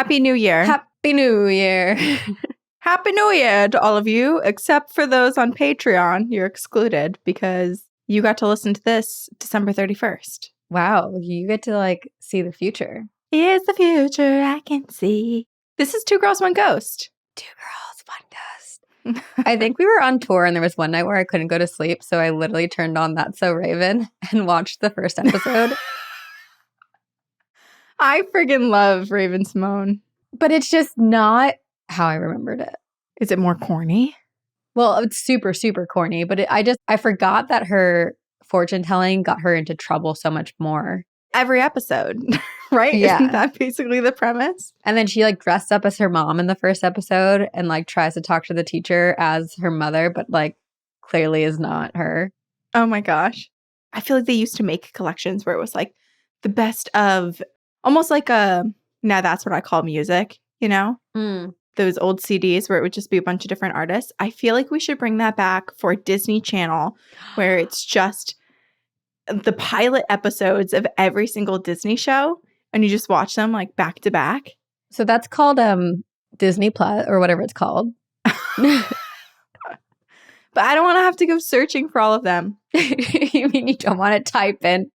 Happy New Year. Happy New Year. Happy New Year to all of you, except for those on Patreon. You're excluded because you got to listen to this December 31st. Wow, you get to like see the future. Here's the future I can see. This is Two Girls, One Ghost. Two Girls, One Ghost. I think we were on tour and there was one night where I couldn't go to sleep. So I literally turned on That's So Raven and watched the first episode. I friggin' love Raven Simone. But it's just not how I remembered it. Is it more corny? Well, it's super, super corny. But I forgot that her fortune telling got her into trouble so much more. Every episode, right? Yeah. Isn't that basically the premise? And then she like dressed up as her mom in the first episode and like tries to talk to the teacher as her mother, but like clearly is not her. Oh my gosh. I feel like they used to make collections where it was like the best of almost like now that's what I call music, you know? Those old CDs where it would just be a bunch of different artists. I feel like we should bring that back for Disney Channel where it's just the pilot episodes of every single Disney show and you just watch them like back to back. So that's called Disney Plus or whatever it's called. But I don't want to have to go searching for all of them. You mean you don't want to type in?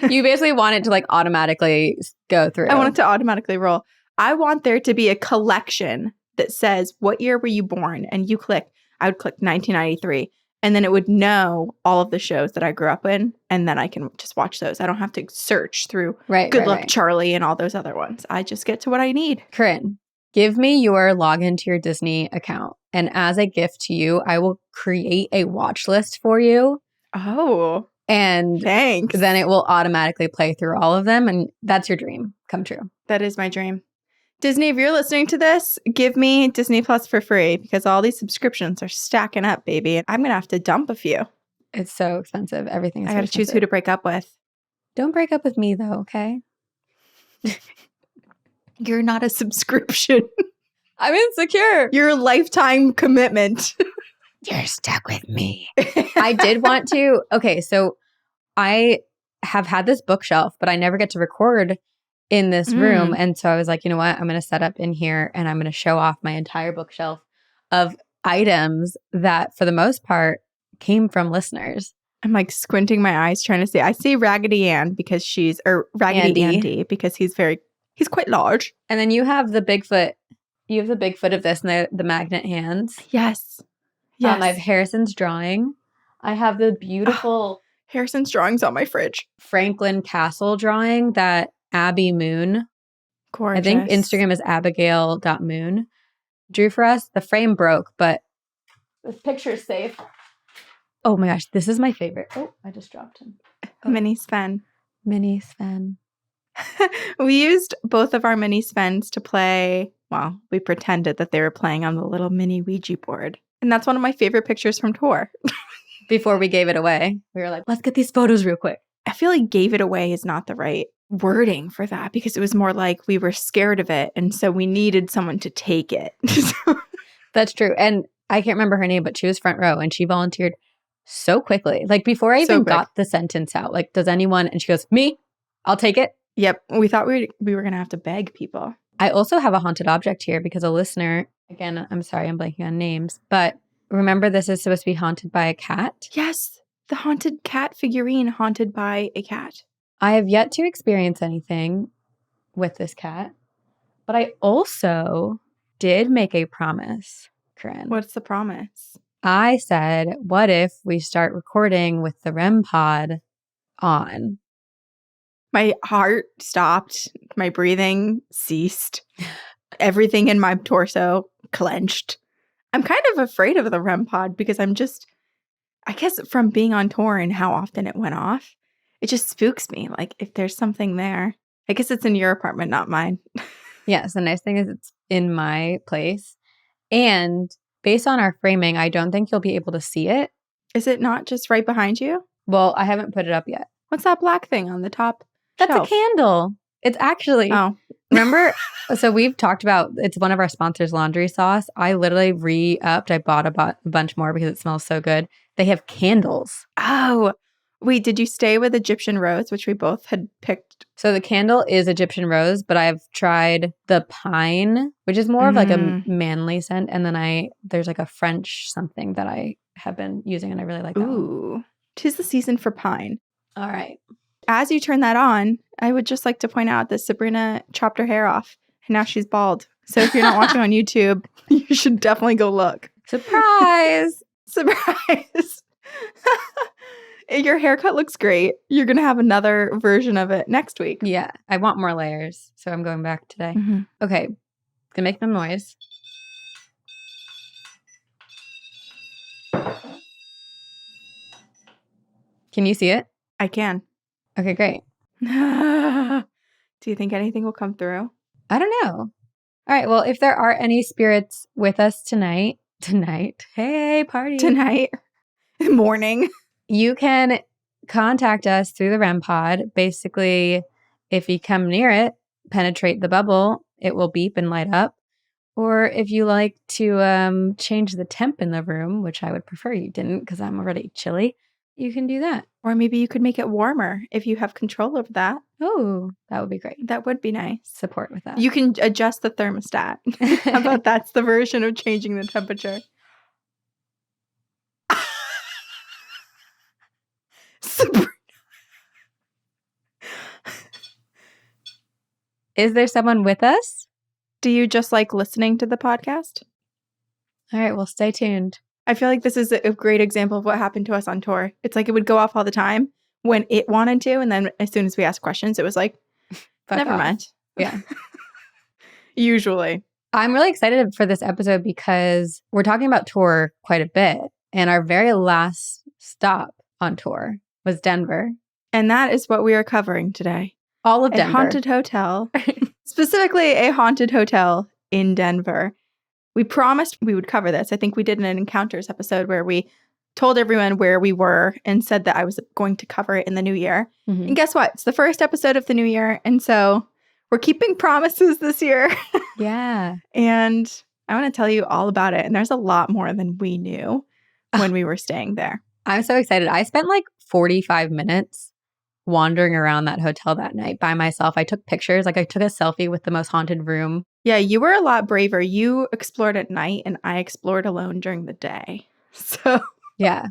You basically want it to like automatically go through. I want it to automatically roll. I want there to be a collection that says, what year were you born? And you click, I would click 1993. And then it would know all of the shows that I grew up in. And then I can just watch those. I don't have to search through Good Luck Charlie and all those other ones. I just get to what I need. Corinne, give me your login to your Disney account. And as a gift to you, I will create a watch list for you. Oh, and thanks. Then it will automatically play through all of them. And that's your dream come true. That is my dream. Disney, if you're listening to this, give me Disney Plus for free because all these subscriptions are stacking up, baby. And I'm going to have to dump a few. It's so expensive. Everything's I got to choose who to break up with. Don't break up with me, though, okay? You're not a subscription. I'm insecure. You're a lifetime commitment. You're stuck with me. I did want to. Okay, so I have had this bookshelf, but I never get to record in this room. And so I was like, you know what? I'm going to set up in here and I'm going to show off my entire bookshelf of items that for the most part came from listeners. I'm like squinting my eyes trying to see. I see Raggedy Ann because Raggedy Andy because he's quite large. And then you have the Bigfoot. You have the Bigfoot of this and the magnet hands. Yes. Yes. I have Harrison's drawing. I have the beautiful Harrison's drawing's on my fridge. Franklin Castle drawing that Abby Moon. Gorgeous. I think Instagram is abigail.moon. Drew for us. The frame broke, but this picture is safe. Oh my gosh, this is my favorite. Oh, I just dropped him. Oh. Mini Sven. Mini Sven. We used both of our mini Svens to play. Well, we pretended that they were playing on the little mini Ouija board. And that's one of my favorite pictures from tour. Before we gave it away, we were like, let's get these photos real quick. I feel like gave it away is not the right wording for that because it was more like we were scared of it. And so we needed someone to take it. That's true. And I can't remember her name, but she was front row and she volunteered so quickly. Like before I even got the sentence out, like, does anyone? And she goes, me, I'll take it. Yep. We thought we were going to have to beg people. I also have a haunted object here because a listener, again, I'm sorry, I'm blanking on names, but remember this is supposed to be haunted by a cat? Yes. The haunted cat figurine haunted by a cat. I have yet to experience anything with this cat, but I also did make a promise, Corinne. What's the promise? I said, what if we start recording with the REM pod on? My heart stopped. My breathing ceased. Everything in my torso clenched. I'm kind of afraid of the REM pod because I guess from being on tour and how often it went off, it just spooks me. Like if there's something there. I guess it's in your apartment, not mine. Yes, the nice thing is it's in my place. And based on our framing, I don't think you'll be able to see it. Is it not just right behind you? Well, I haven't put it up yet. What's that black thing on the top? That's shelf? A candle. It's actually, remember, so we've talked about, it's one of our sponsors, Laundry Sauce. I literally re-upped. I bought a bunch more because it smells so good. They have candles. Oh, Wait, did you stay with Egyptian rose, which we both had picked? So the candle is Egyptian rose, but I've tried the pine, which is more of like a manly scent. And then there's like a French something that I have been using and I really like that one. Ooh, 'tis the season for pine. All right. As you turn that on, I would just like to point out that Sabrina chopped her hair off and now she's bald. So if you're not watching on YouTube, you should definitely go look. Surprise! Surprise! Your haircut looks great. You're going to have another version of it next week. Yeah, I want more layers, so I'm going back today. Mm-hmm. Okay, gonna make them noise. Can you see it? I can. Okay, great. Do you think anything will come through? I don't know. All right, well, if there are any spirits with us tonight, hey, party. Tonight, morning. You can contact us through the REM pod. Basically, if you come near it, penetrate the bubble, it will beep and light up. Or if you like to change the temp in the room, which I would prefer you didn't because I'm already chilly, you can do that. Or maybe you could make it warmer if you have control over that. Oh, that would be great. That would be nice. Support with that. You can adjust the thermostat. How about that's the version of changing the temperature? Is there someone with us? Do you just like listening to the podcast? All right, well, stay tuned. I feel like this is a great example of what happened to us on tour. It's like it would go off all the time when it wanted to. And then as soon as we asked questions, it was like, never mind. Yeah. Usually. I'm really excited for this episode because we're talking about tour quite a bit. And our very last stop on tour was Denver. And that is what we are covering today. All of Denver. A haunted hotel. Specifically, a haunted hotel in Denver. We promised we would cover this. I think we did an Encounters episode where we told everyone where we were and said that I was going to cover it in the new year. Mm-hmm. And guess what? It's the first episode of the new year. And so we're keeping promises this year. Yeah. And I want to tell you all about it. And there's a lot more than we knew when we were staying there. I'm so excited. I spent like 45 minutes wandering around that hotel that night by myself. I took pictures. Like I took a selfie with the most haunted room. Yeah, you were a lot braver. You explored at night and I explored alone during the day. So yeah,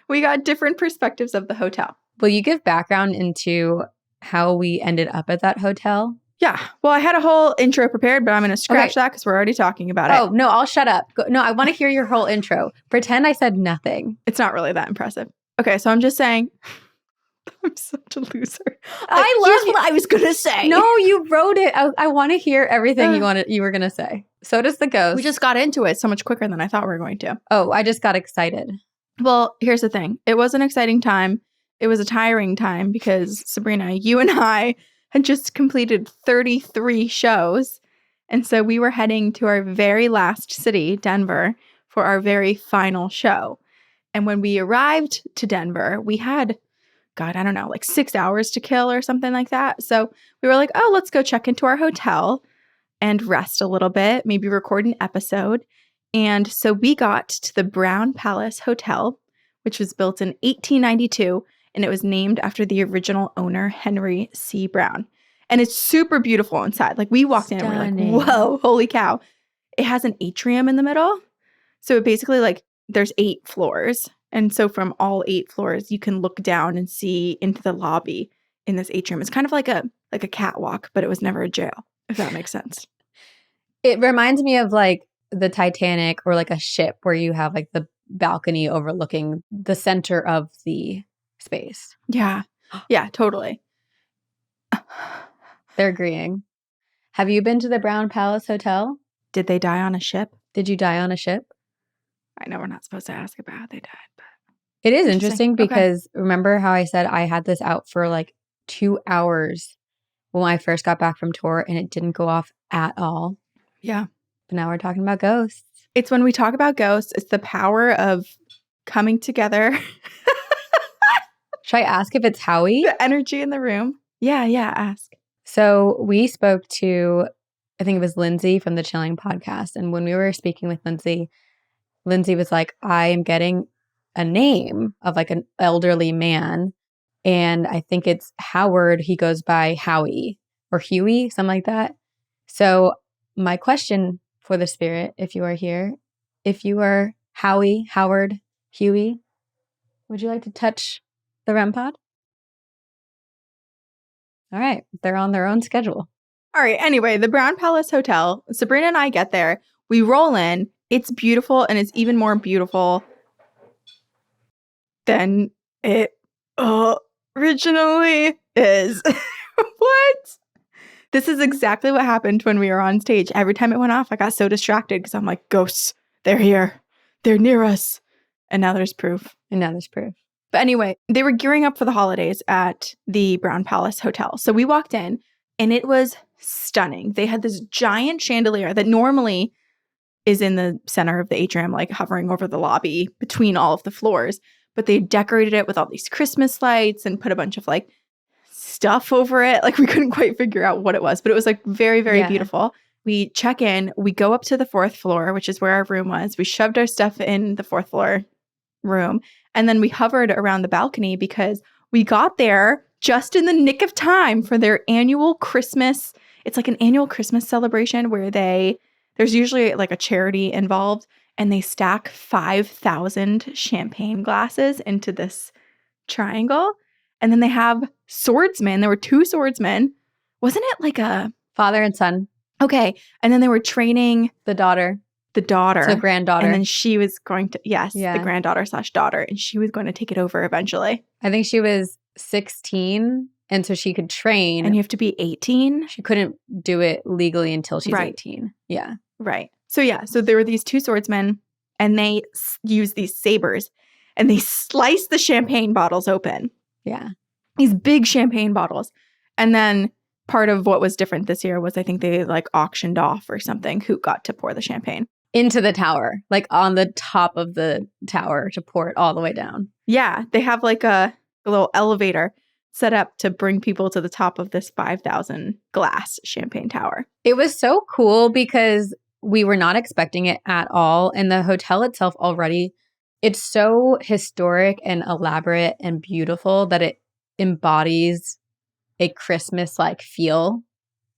we got different perspectives of the hotel. Will you give background into how we ended up at that hotel? Yeah. Well, I had a whole intro prepared, but I'm going to scratch that because we're already talking about it. Oh, no, I'll shut up. No, I want to hear your whole intro. Pretend I said nothing. It's not really that impressive. Okay, so I'm just saying... I'm such a loser. Here's what I was going to say. No, you wrote it. I want to hear everything you were going to say. So does the ghost. We just got into it so much quicker than I thought we were going to. Oh, I just got excited. Well, here's the thing. It was an exciting time. It was a tiring time because, Sabrina, you and I had just completed 33 shows. And so we were heading to our very last city, Denver, for our very final show. And when we arrived to Denver, we had... God, I don't know, like 6 hours to kill or something like that. So we were like, oh, let's go check into our hotel and rest a little bit, maybe record an episode. And so we got to the Brown Palace Hotel, which was built in 1892, and it was named after the original owner, Henry C. Brown. And it's super beautiful inside. Like we walked in and we're like, whoa, holy cow. It has an atrium in the middle. So it basically like there's 8 floors. And so from all 8 floors, you can look down and see into the lobby in this atrium. It's kind of like a catwalk, but it was never a jail, if that makes sense. It reminds me of like the Titanic or like a ship where you have like the balcony overlooking the center of the space. Yeah. Yeah, totally. They're agreeing. Have you been to the Brown Palace Hotel? Did they die on a ship? Did you die on a ship? I know we're not supposed to ask about how they died, but it is interesting because remember how I said I had this out for like 2 hours when I first got back from tour and it didn't go off at all. Yeah. But now we're talking about ghosts. It's when we talk about ghosts, it's the power of coming together. Should I ask if it's Howie? The energy in the room. Yeah, ask. So we spoke to, I think it was Lindsay from the Chilling podcast. And when we were speaking with Lindsay was like, I am getting a name of like an elderly man And I think it's Howard. He goes by Howie or Huey, something like that. So my question for the spirit, if you are here, if you are Howie, Howard, Huey, would you like to touch the REM pod? All right. They're on their own schedule. All right. Anyway, the Brown Palace Hotel. Sabrina and I get there. We roll in. It's beautiful, and it's even more beautiful than it originally is. What? This is exactly what happened when we were on stage. Every time it went off, I got so distracted because I'm like, ghosts, they're here. They're near us. And now there's proof. But anyway, they were gearing up for the holidays at the Brown Palace Hotel. So we walked in, and it was stunning. They had this giant chandelier that normally is in the center of the atrium, like hovering over the lobby between all of the floors. But they decorated it with all these Christmas lights and put a bunch of like stuff over it. Like we couldn't quite figure out what it was, but it was like very, very beautiful. We check in, we go up to the 4th floor, which is where our room was. We shoved our stuff in the 4th floor room, and then we hovered around the balcony because we got there just in the nick of time for their annual Christmas. It's like an annual Christmas celebration where there's usually like a charity involved, and they stack 5,000 champagne glasses into this triangle. And then they have swordsmen. There were 2 swordsmen. Wasn't it like a father and son? Okay. And then they were training the daughter. The granddaughter. And then she was going to, the granddaughter/daughter. And she was going to take it over eventually. I think she was 16. And so she could train. And you have to be 18. She couldn't do it legally until she's 18. Yeah. Right. So there were these 2 swordsmen, and they used these sabers, and they sliced the champagne bottles open. Yeah. These big champagne bottles. And then part of what was different this year was I think they like auctioned off or something who got to pour the champagne. Into the tower, like on the top of the tower to pour it all the way down. Yeah. They have like a little elevator set up to bring people to the top of this 5,000 glass champagne tower. It was so cool because we were not expecting it at all. And the hotel itself already, it's so historic and elaborate and beautiful that it embodies a Christmas-like feel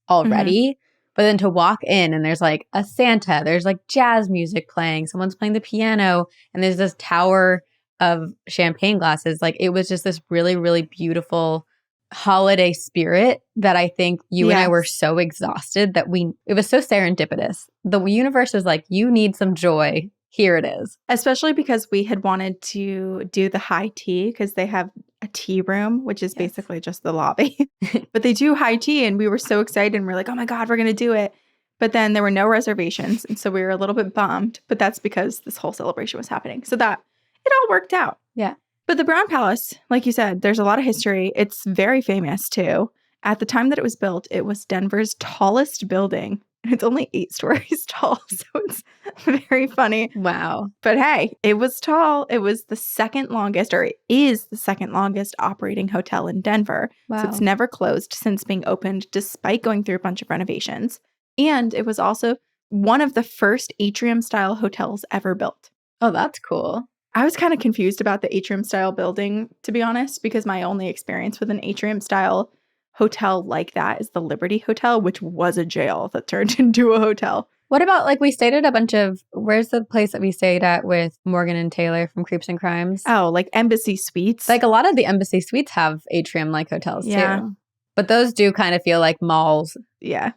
already. Mm-hmm. But then to walk in and there's like a Santa, there's like jazz music playing, someone's playing the piano, and there's this tower of champagne glasses. Like it was just this really, really beautiful holiday spirit that I think you and I were so exhausted that it was so serendipitous. The universe was like, you need some joy. Here it is. Especially because we had wanted to do the high tea because they have a tea room, which is basically just the lobby. But they do high tea, and we were so excited, and we're like, oh my God, we're going to do it. But then there were no reservations, and so we were a little bit bummed. But that's because this whole celebration was happening. So that it all worked out. Yeah. But the Brown Palace, like you said, there's a lot of history. It's very famous too. At the time that it was built, it was Denver's tallest building. And it's only 8 stories tall, so it's very funny. Wow. But hey, it was tall. It was the second longest, or it is the second longest operating hotel in Denver. Wow. So it's never closed since being opened, despite going through a bunch of renovations. And it was also one of the first atrium-style hotels ever built. Oh, that's cool. I was kind of confused about the atrium-style building, to be honest, because my only experience with an atrium-style hotel like that is the Liberty Hotel, which was a jail that turned into a hotel. What about, like, we stayed at a bunch of, where's the place that we stayed at with Morgan and Taylor from Creeps and Crimes? Oh, like Embassy Suites? Like, a lot of the Embassy Suites have atrium-like hotels, too. But those do kind of feel like malls. Yeah.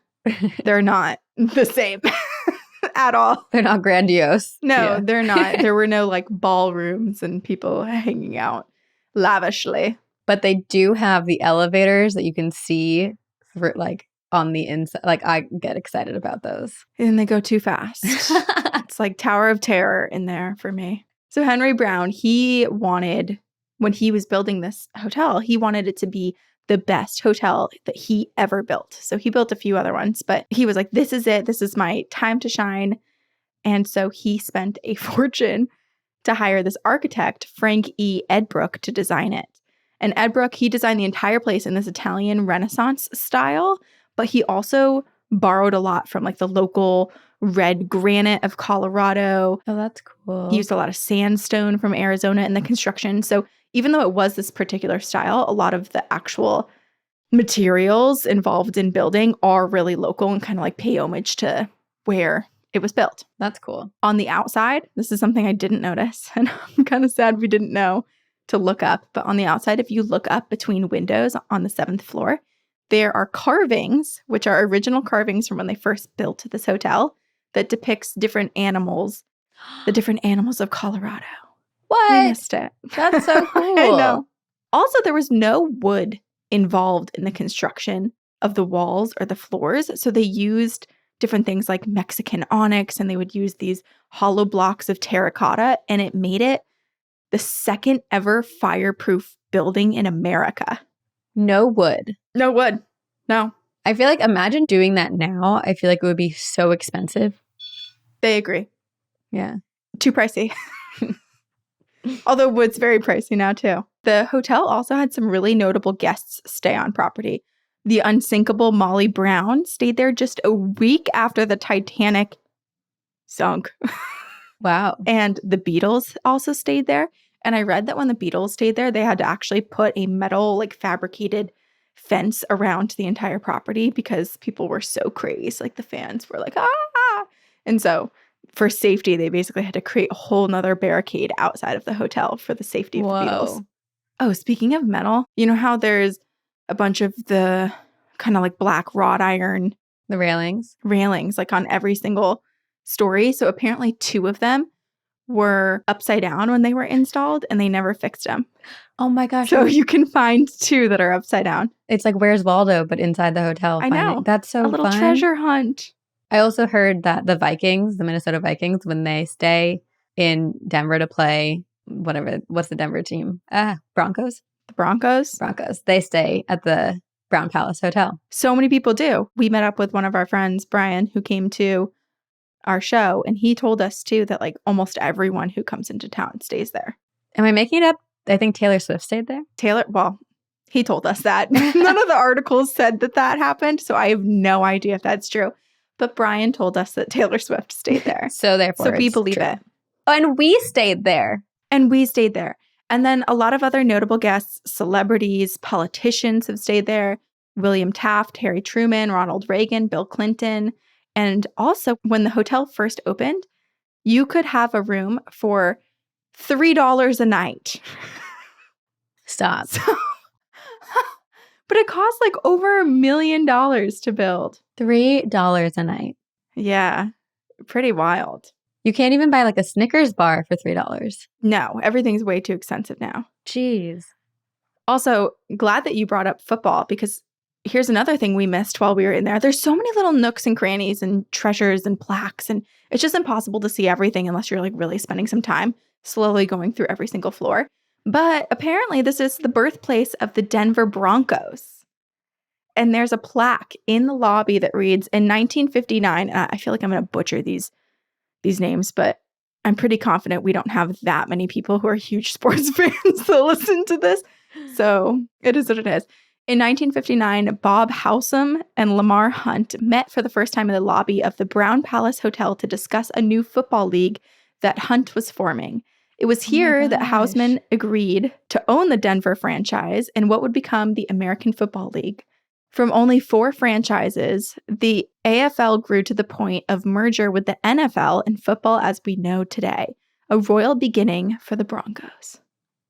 They're not the same at all. They're not grandiose. No, they're not. There were no, like, ballrooms and people hanging out lavishly. But they do have the elevators that you can see for, like, on the inside. Like, I get excited about those. And they go too fast. It's like Tower of Terror in there for me. So Henry Brown, he wanted, when he was building this hotel, he wanted it to be the best hotel that he ever built. So he built a few other ones, but he was like, this is it. This is my time to shine. And so he spent a fortune to hire this architect, Frank E. Edbrook, to design it. And Edbrook, he designed the entire place in this Italian Renaissance style, but he also borrowed a lot from like the local red granite of Colorado. Oh, that's cool. He used a lot of sandstone from Arizona in the construction. So even though it was this particular style, a lot of the actual materials involved in building are really local and kind of like pay homage to where it was built. That's cool. On the outside, this is something I didn't notice, and I'm kind of sad we didn't know to look up. But on the outside, if you look up between windows on the 7th floor, there are carvings, which are original carvings from when they first built this hotel, that depicts different animals, the different animals of Colorado. What? We missed it. That's so cool. I know. Also, there was no wood involved in the construction of the walls or the floors. So they used different things like Mexican onyx, and they would use these hollow blocks of terracotta, and it made it the second ever fireproof building in America. No wood. No wood. No. I feel like imagine doing that now. I feel like it would be so expensive. They agree. Yeah. Too pricey. Although wood's very pricey now too. The hotel also had some really notable guests stay on property. The unsinkable Molly Brown stayed there just a week after the Titanic sunk. Wow. And the Beatles also stayed there. And I read that when the Beatles stayed there, they had to actually put a metal, like fabricated fence around the entire property because people were so crazed. Like the fans were like, ah. And so for safety, they basically had to create a whole nother barricade outside of the hotel for the safety of the Beatles. Oh, speaking of metal, you know how there's a bunch of the kind of like black wrought iron The railings like on every single story. So apparently 2 of them were upside down when they were installed and they never fixed them. Oh my gosh. So you can find 2 that are upside down. It's like Where's Waldo, but inside the hotel. I know. That's so a little fun. treasure hunt. I also heard that the Vikings, the Minnesota Vikings, when they stay in Denver to play what's the Denver team? Broncos? The Broncos? Broncos. They stay at the Brown Palace Hotel. So many people do. We met up with one of our friends, Brian, who came to our show, and he told us too that like almost everyone who comes into town stays there. Am I making it up? I think Taylor Swift stayed there. Well, he told us that. None of the articles said that happened, so I have no idea if that's true. But Brian told us that Taylor Swift stayed there. So therefore, we believe true. it. Oh, and we stayed there. And then a lot of other notable guests, celebrities, politicians have stayed there. William Taft, Harry Truman, Ronald Reagan, Bill Clinton. And also, when the hotel first opened, you could have a room for $3 a night. Stop. But it cost like over $1 million to build. $3 a night. Yeah, pretty wild. You can't even buy like a Snickers bar for $3. No, everything's way too expensive now. Jeez. Also, glad that you brought up football because here's another thing we missed while we were in there. There's so many little nooks and crannies and treasures and plaques, and it's just impossible to see everything unless you're like really spending some time slowly going through every single floor. But apparently this is the birthplace of the Denver Broncos. And there's a plaque in the lobby that reads, in 1959, and I feel like I'm going to butcher these names, but I'm pretty confident we don't have that many people who are huge sports fans that listen to this. So it is what it is. In 1959, Bob Howsam and Lamar Hunt met for the first time in the lobby of the Brown Palace Hotel to discuss a new football league that Hunt was forming. It was here that Houseman agreed to own the Denver franchise and what would become the American Football League. From only 4 franchises, the AFL grew to the point of merger with the NFL and football as we know today. A royal beginning for the Broncos.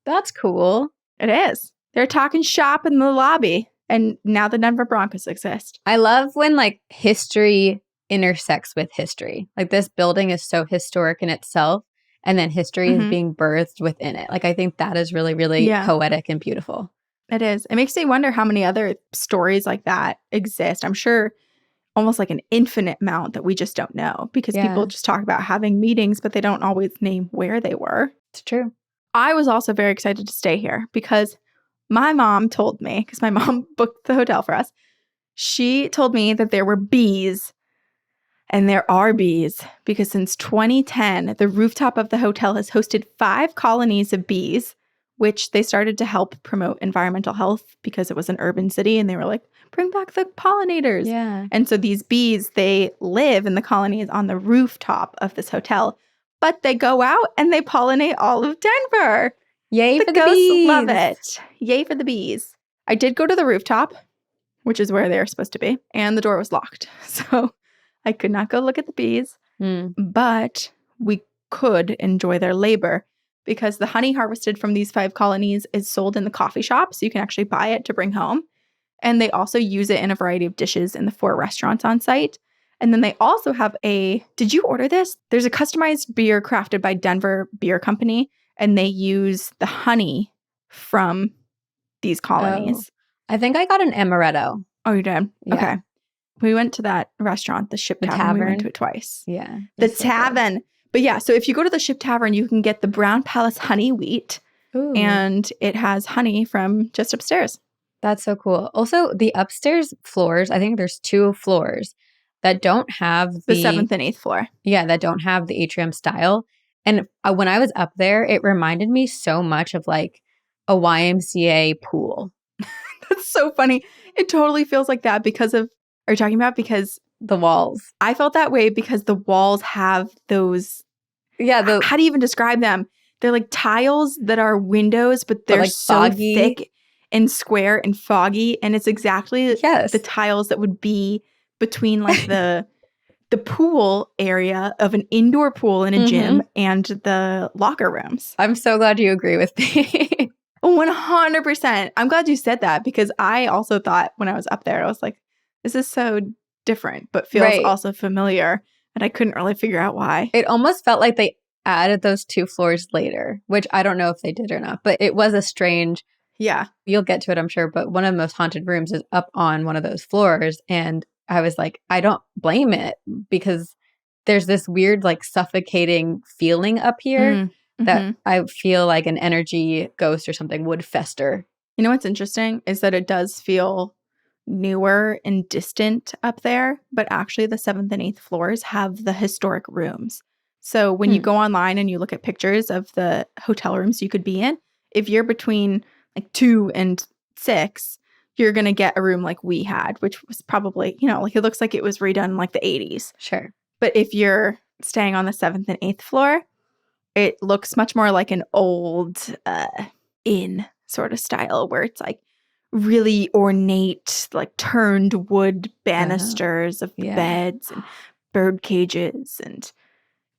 That's cool. It is. They're talking shop in the lobby, and now the Denver Broncos exist. I love when like history intersects with history. Like this building is so historic in itself, and then history is being birthed within it. Like I think that is really, really poetic and beautiful. It is. It makes me wonder how many other stories like that exist. I'm sure almost like an infinite amount that we just don't know because people just talk about having meetings, but they don't always name where they were. It's true. I was also very excited to stay here because my mom told me, because my mom booked the hotel for us, she told me that there were bees. And there are bees because since 2010, the rooftop of the hotel has hosted 5 colonies of bees, which they started to help promote environmental health because it was an urban city. And they were like, bring back the pollinators. Yeah. And so these bees, they live in the colonies on the rooftop of this hotel, but they go out and they pollinate all of Denver. Yay The for the ghosts bees. love it. Yay for the bees. I did go to the rooftop, which is where they were supposed to be, and the door was locked. So I could not go look at the bees, but we could enjoy their labor because the honey harvested from these 5 colonies is sold in the coffee shop, so you can actually buy it to bring home. And they also use it in a variety of dishes in the 4 restaurants on site. And then they also have did you order this? There's a customized beer crafted by Denver Beer Company, and they use the honey from these colonies. I think I got an amaretto. Oh, you did? Yeah. Okay. We went to that restaurant, the Ship Tavern. We went to it twice. Yeah. The Tavern. But yeah, so if you go to the Ship Tavern, you can get the Brown Palace honey wheat. Ooh. And it has honey from just upstairs. That's so cool. Also, the upstairs floors, I think there's 2 floors that don't have the 7th and 8th floor. Yeah, that don't have the atrium style. And when I was up there, it reminded me so much of like a YMCA pool. That's so funny. It totally feels like that because of, are you talking about because the walls? I felt that way because the walls have those, yeah. How do you even describe them? They're like tiles that are windows, but they're like so foggy. Thick and square and foggy. And it's exactly the tiles that would be between like the pool area of an indoor pool in a gym and the locker rooms. I'm so glad you agree with me. 100%. I'm glad you said that because I also thought when I was up there, I was like, this is so different, but feels also familiar. And I couldn't really figure out why. It almost felt like they added those 2 floors later, which I don't know if they did or not, but it was a strange. Yeah. You'll get to it, I'm sure. But one of the most haunted rooms is up on one of those floors. And I was like, I don't blame it because there's this weird, like, suffocating feeling up here that I feel like an energy ghost or something would fester. You know what's interesting is that it does feel newer and distant up there, but actually the 7th and 8th floors have the historic rooms. So when you go online and you look at pictures of the hotel rooms you could be in, if you're between like 2 and 6, you're going to get a room like we had, which was probably, like it looks like it was redone in like the 80s. Sure. But if you're staying on the 7th and 8th floor, it looks much more like an old inn sort of style where it's like really ornate, like turned wood banisters of the beds and bird cages and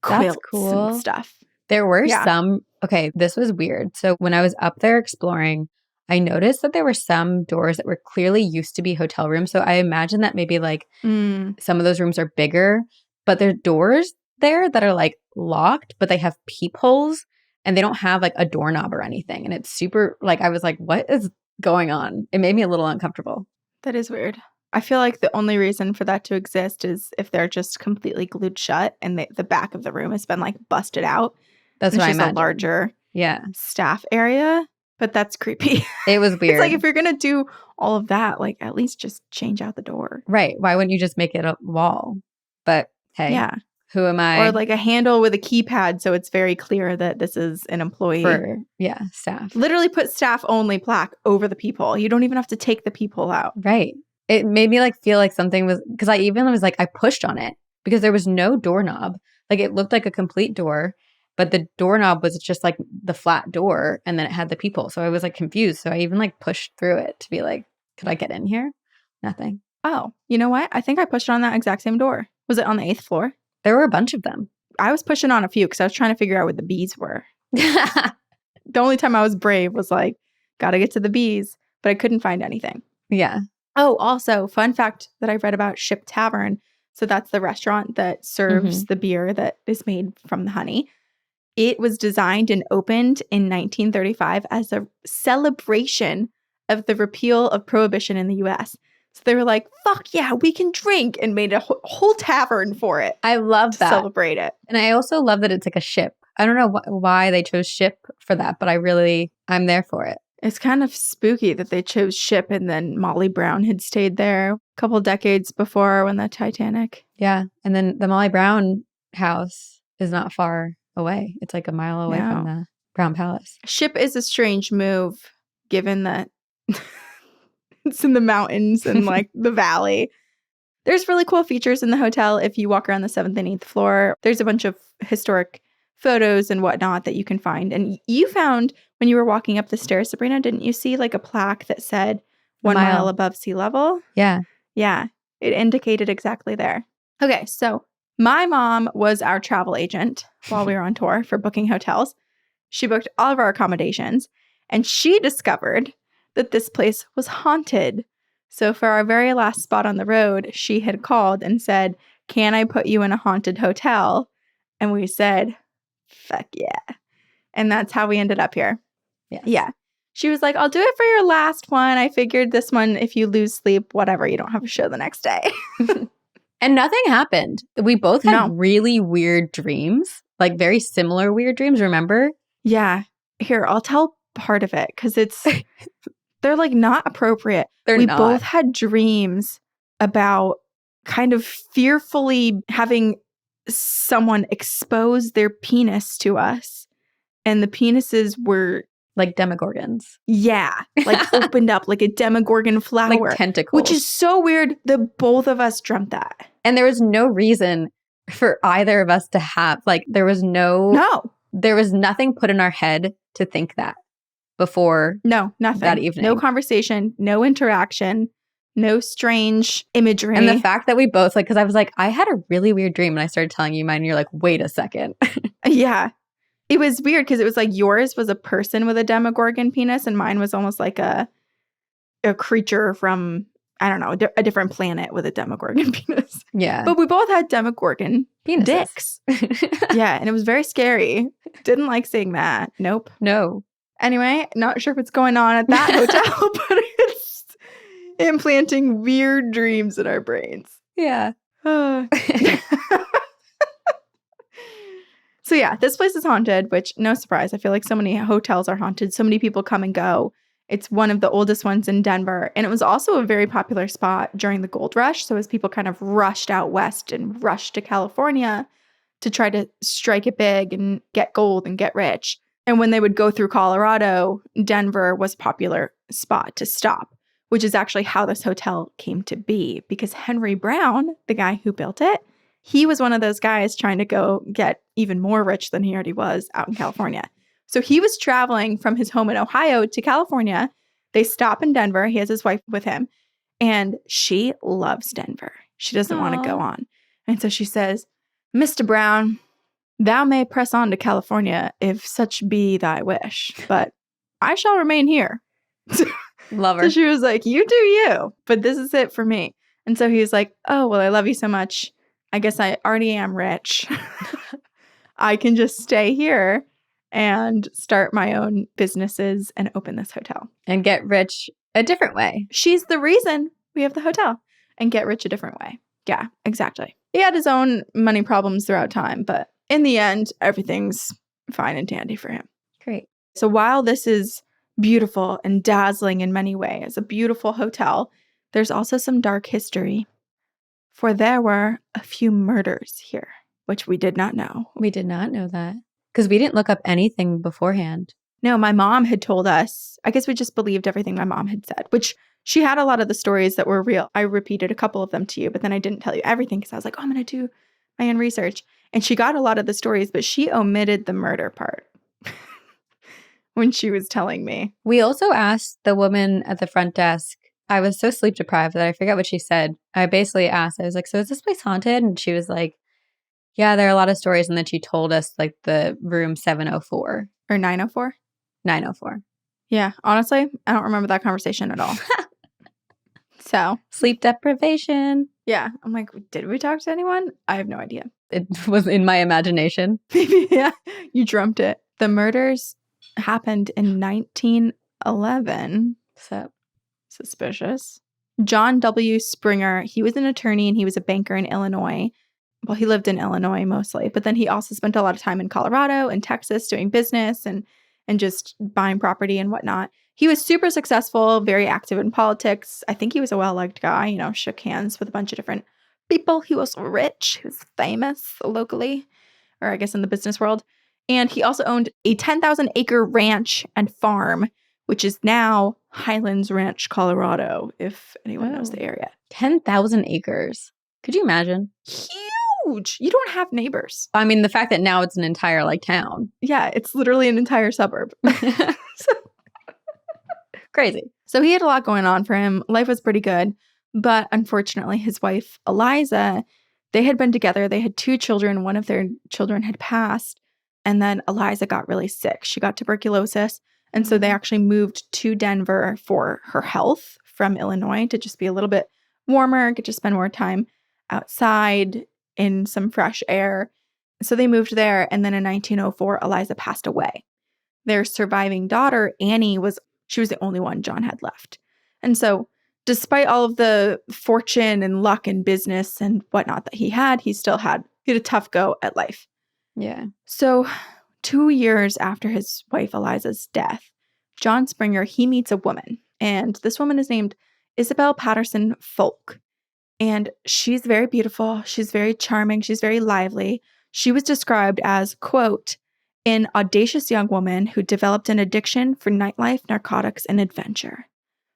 quilts and stuff. There were some, okay, this was weird. So when I was up there exploring, I noticed that there were some doors that were clearly used to be hotel rooms. So I imagine that maybe like some of those rooms are bigger, but there are doors there that are like locked, but they have peepholes and they don't have like a doorknob or anything. And it's super, like, I was like, what is going on? It made me a little uncomfortable. That is weird. I feel like the only reason for that to exist is if they're just completely glued shut and the back of the room has been like busted out. That's what I imagine. A larger staff area, but that's creepy. It was weird. It's like if you're going to do all of that, like at least just change out the door. Right. Why wouldn't you just make it a wall? But hey, who am I? Or like a handle with a keypad so it's very clear that this is an employee. For, staff. Literally put staff only plaque over the peephole. You don't even have to take the peephole out. Right. It made me like feel like something was, because I even was like, I pushed on it because there was no doorknob. Like it looked like a complete door, but the doorknob was just like the flat door and then it had the peephole. So I was like confused. So I even like pushed through it to be like, could I get in here? Nothing. Oh, you know what? I think I pushed on that exact same door. Was it on the 8th floor? There were a bunch of them. I was pushing on a few because I was trying to figure out what the bees were. The only time I was brave was like, gotta get to the bees, but I couldn't find anything. Yeah. Oh, also, fun fact that I read about Ship Tavern. So that's the restaurant that serves the beer that is made from the honey. It was designed and opened in 1935 as a celebration of the repeal of prohibition in the U.S. So they were like, fuck yeah, we can drink, and made a whole tavern for it. I love that. Celebrate it. And I also love that it's like a ship. I don't know why they chose ship for that, but I'm there for it. It's kind of spooky that they chose ship and then Molly Brown had stayed there a couple decades before when the Titanic. Yeah. And then the Molly Brown house is not far away. It's like a mile away from the Brown Palace. Ship is a strange move given that it's in the mountains and like the valley. There's really cool features in the hotel if you walk around the 7th and 8th floor. There's a bunch of historic photos and whatnot that you can find. And you found when you were walking up the stairs, Sabrina, didn't you see like a plaque that said 1 mile above sea level? Yeah. Yeah. It indicated exactly there. Okay. So my mom was our travel agent while we were on tour for booking hotels. She booked all of our accommodations and she discovered that this place was haunted. So for our very last spot on the road, she had called and said, "Can I put you in a haunted hotel?" And we said, "Fuck yeah." And that's how we ended up here. Yes. Yeah. She was like, "I'll do it for your last one. I figured this one, if you lose sleep, whatever, you don't have a show the next day." And nothing happened. We both had really weird dreams, like very similar weird dreams, remember? Yeah. Here, I'll tell part of it because they're like not appropriate. We both had dreams about kind of fearfully having someone expose their penis to us. And the penises were like Demogorgons. Yeah. Like opened up like a Demogorgon flower. Like tentacles. Which is so weird that both of us dreamt that. And there was no reason for either of us to have, like, there was nothing put in our head to think that before. No, nothing. That evening. No conversation, no interaction, no strange imagery. And the fact that we both, like, because I was like, I had a really weird dream and I started telling you mine and you're like, wait a second. Yeah. It was weird because it was like yours was a person with a Demogorgon penis and mine was almost like a creature from, I don't know, a different planet with a Demogorgon penis. Yeah. But we both had Demogorgon penises. Dicks. Yeah. And it was very scary. Didn't like seeing that. Nope. No. Anyway, not sure what's going on at that hotel, but it's implanting weird dreams in our brains. Yeah. So yeah, this place is haunted, which no surprise. I feel like so many hotels are haunted. So many people come and go. It's one of the oldest ones in Denver. And it was also a very popular spot during the gold rush. So as people kind of rushed out west and rushed to California to try to strike it big and get gold and get rich. And when they would go through Colorado, Denver was a popular spot to stop, which is actually how this hotel came to be. Because Henry Brown, the guy who built it, he was one of those guys trying to go get even more rich than he already was out in California. So he was traveling from his home in Ohio to California. They stop in Denver. He has his wife with him. And she loves Denver. She doesn't want to go on. And so she says, "Mr. Brown, thou may press on to California if such be thy wish, but I shall remain here." Love her. So she was like, "You do you, but this is it for me." And so he was like, "Oh, well, I love you so much. I guess I already am rich. I can just stay here and start my own businesses and open this hotel. And get rich a different way." She's the reason we have the hotel. And get rich a different way. Yeah, exactly. He had his own money problems throughout time, but in the end, everything's fine and dandy for him. Great. So while this is beautiful and dazzling in many ways, a beautiful hotel, there's also some dark history. For there were a few murders here, which we did not know. We did not know that. Because we didn't look up anything beforehand. No, my mom had told us. I guess we just believed everything my mom had said, which she had a lot of the stories that were real. I repeated a couple of them to you, but then I didn't tell you everything because I was like, oh, I'm going to do my own research. And she got a lot of the stories, but she omitted the murder part when she was telling me. We also asked the woman at the front desk. I was so sleep deprived that I forget what she said. I basically asked, I was like, "So is this place haunted?" And she was like, "Yeah, there are a lot of stories." And then she told us like the room 704. Or 904? 904. Yeah, honestly, I don't remember that conversation at all. So. Sleep deprivation. Yeah. I'm like, did we talk to anyone? I have no idea. It was in my imagination. Maybe, yeah. You dreamt it. The murders happened in 1911. So. Suspicious. John W. Springer, he was an attorney and he was a banker in Illinois. Well, he lived in Illinois mostly, but then he also spent a lot of time in Colorado and Texas doing business and just buying property and whatnot. He was super successful, very active in politics. I think he was a well-liked guy, shook hands with a bunch of different people. He was rich. He was famous locally, or I guess in the business world. And he also owned a 10,000-acre ranch and farm, which is now Highlands Ranch, Colorado, if anyone knows the area. 10,000 acres. Could you imagine? huge. You don't have neighbors. I mean, the fact that now it's an entire like town. Yeah, it's literally an entire suburb. Crazy. So he had a lot going on for him. Life was pretty good. But unfortunately, his wife, Eliza, they had been together. They had 2 children. One of their children had passed. And then Eliza got really sick. She got tuberculosis. And so they actually moved to Denver for her health from Illinois to just be a little bit warmer, get to spend more time outside in some fresh air. So they moved there. And then in 1904, Eliza passed away. Their surviving daughter, Annie, she was the only one John had left. And so despite all of the fortune and luck and business and whatnot that he had a tough go at life. Yeah. So 2 years after his wife Eliza's death, John Springer, he meets a woman. And this woman is named Isabel Patterson Folk. And she's very beautiful. She's very charming. She's very lively. She was described as, quote, an audacious young woman who developed an addiction for nightlife, narcotics, and adventure.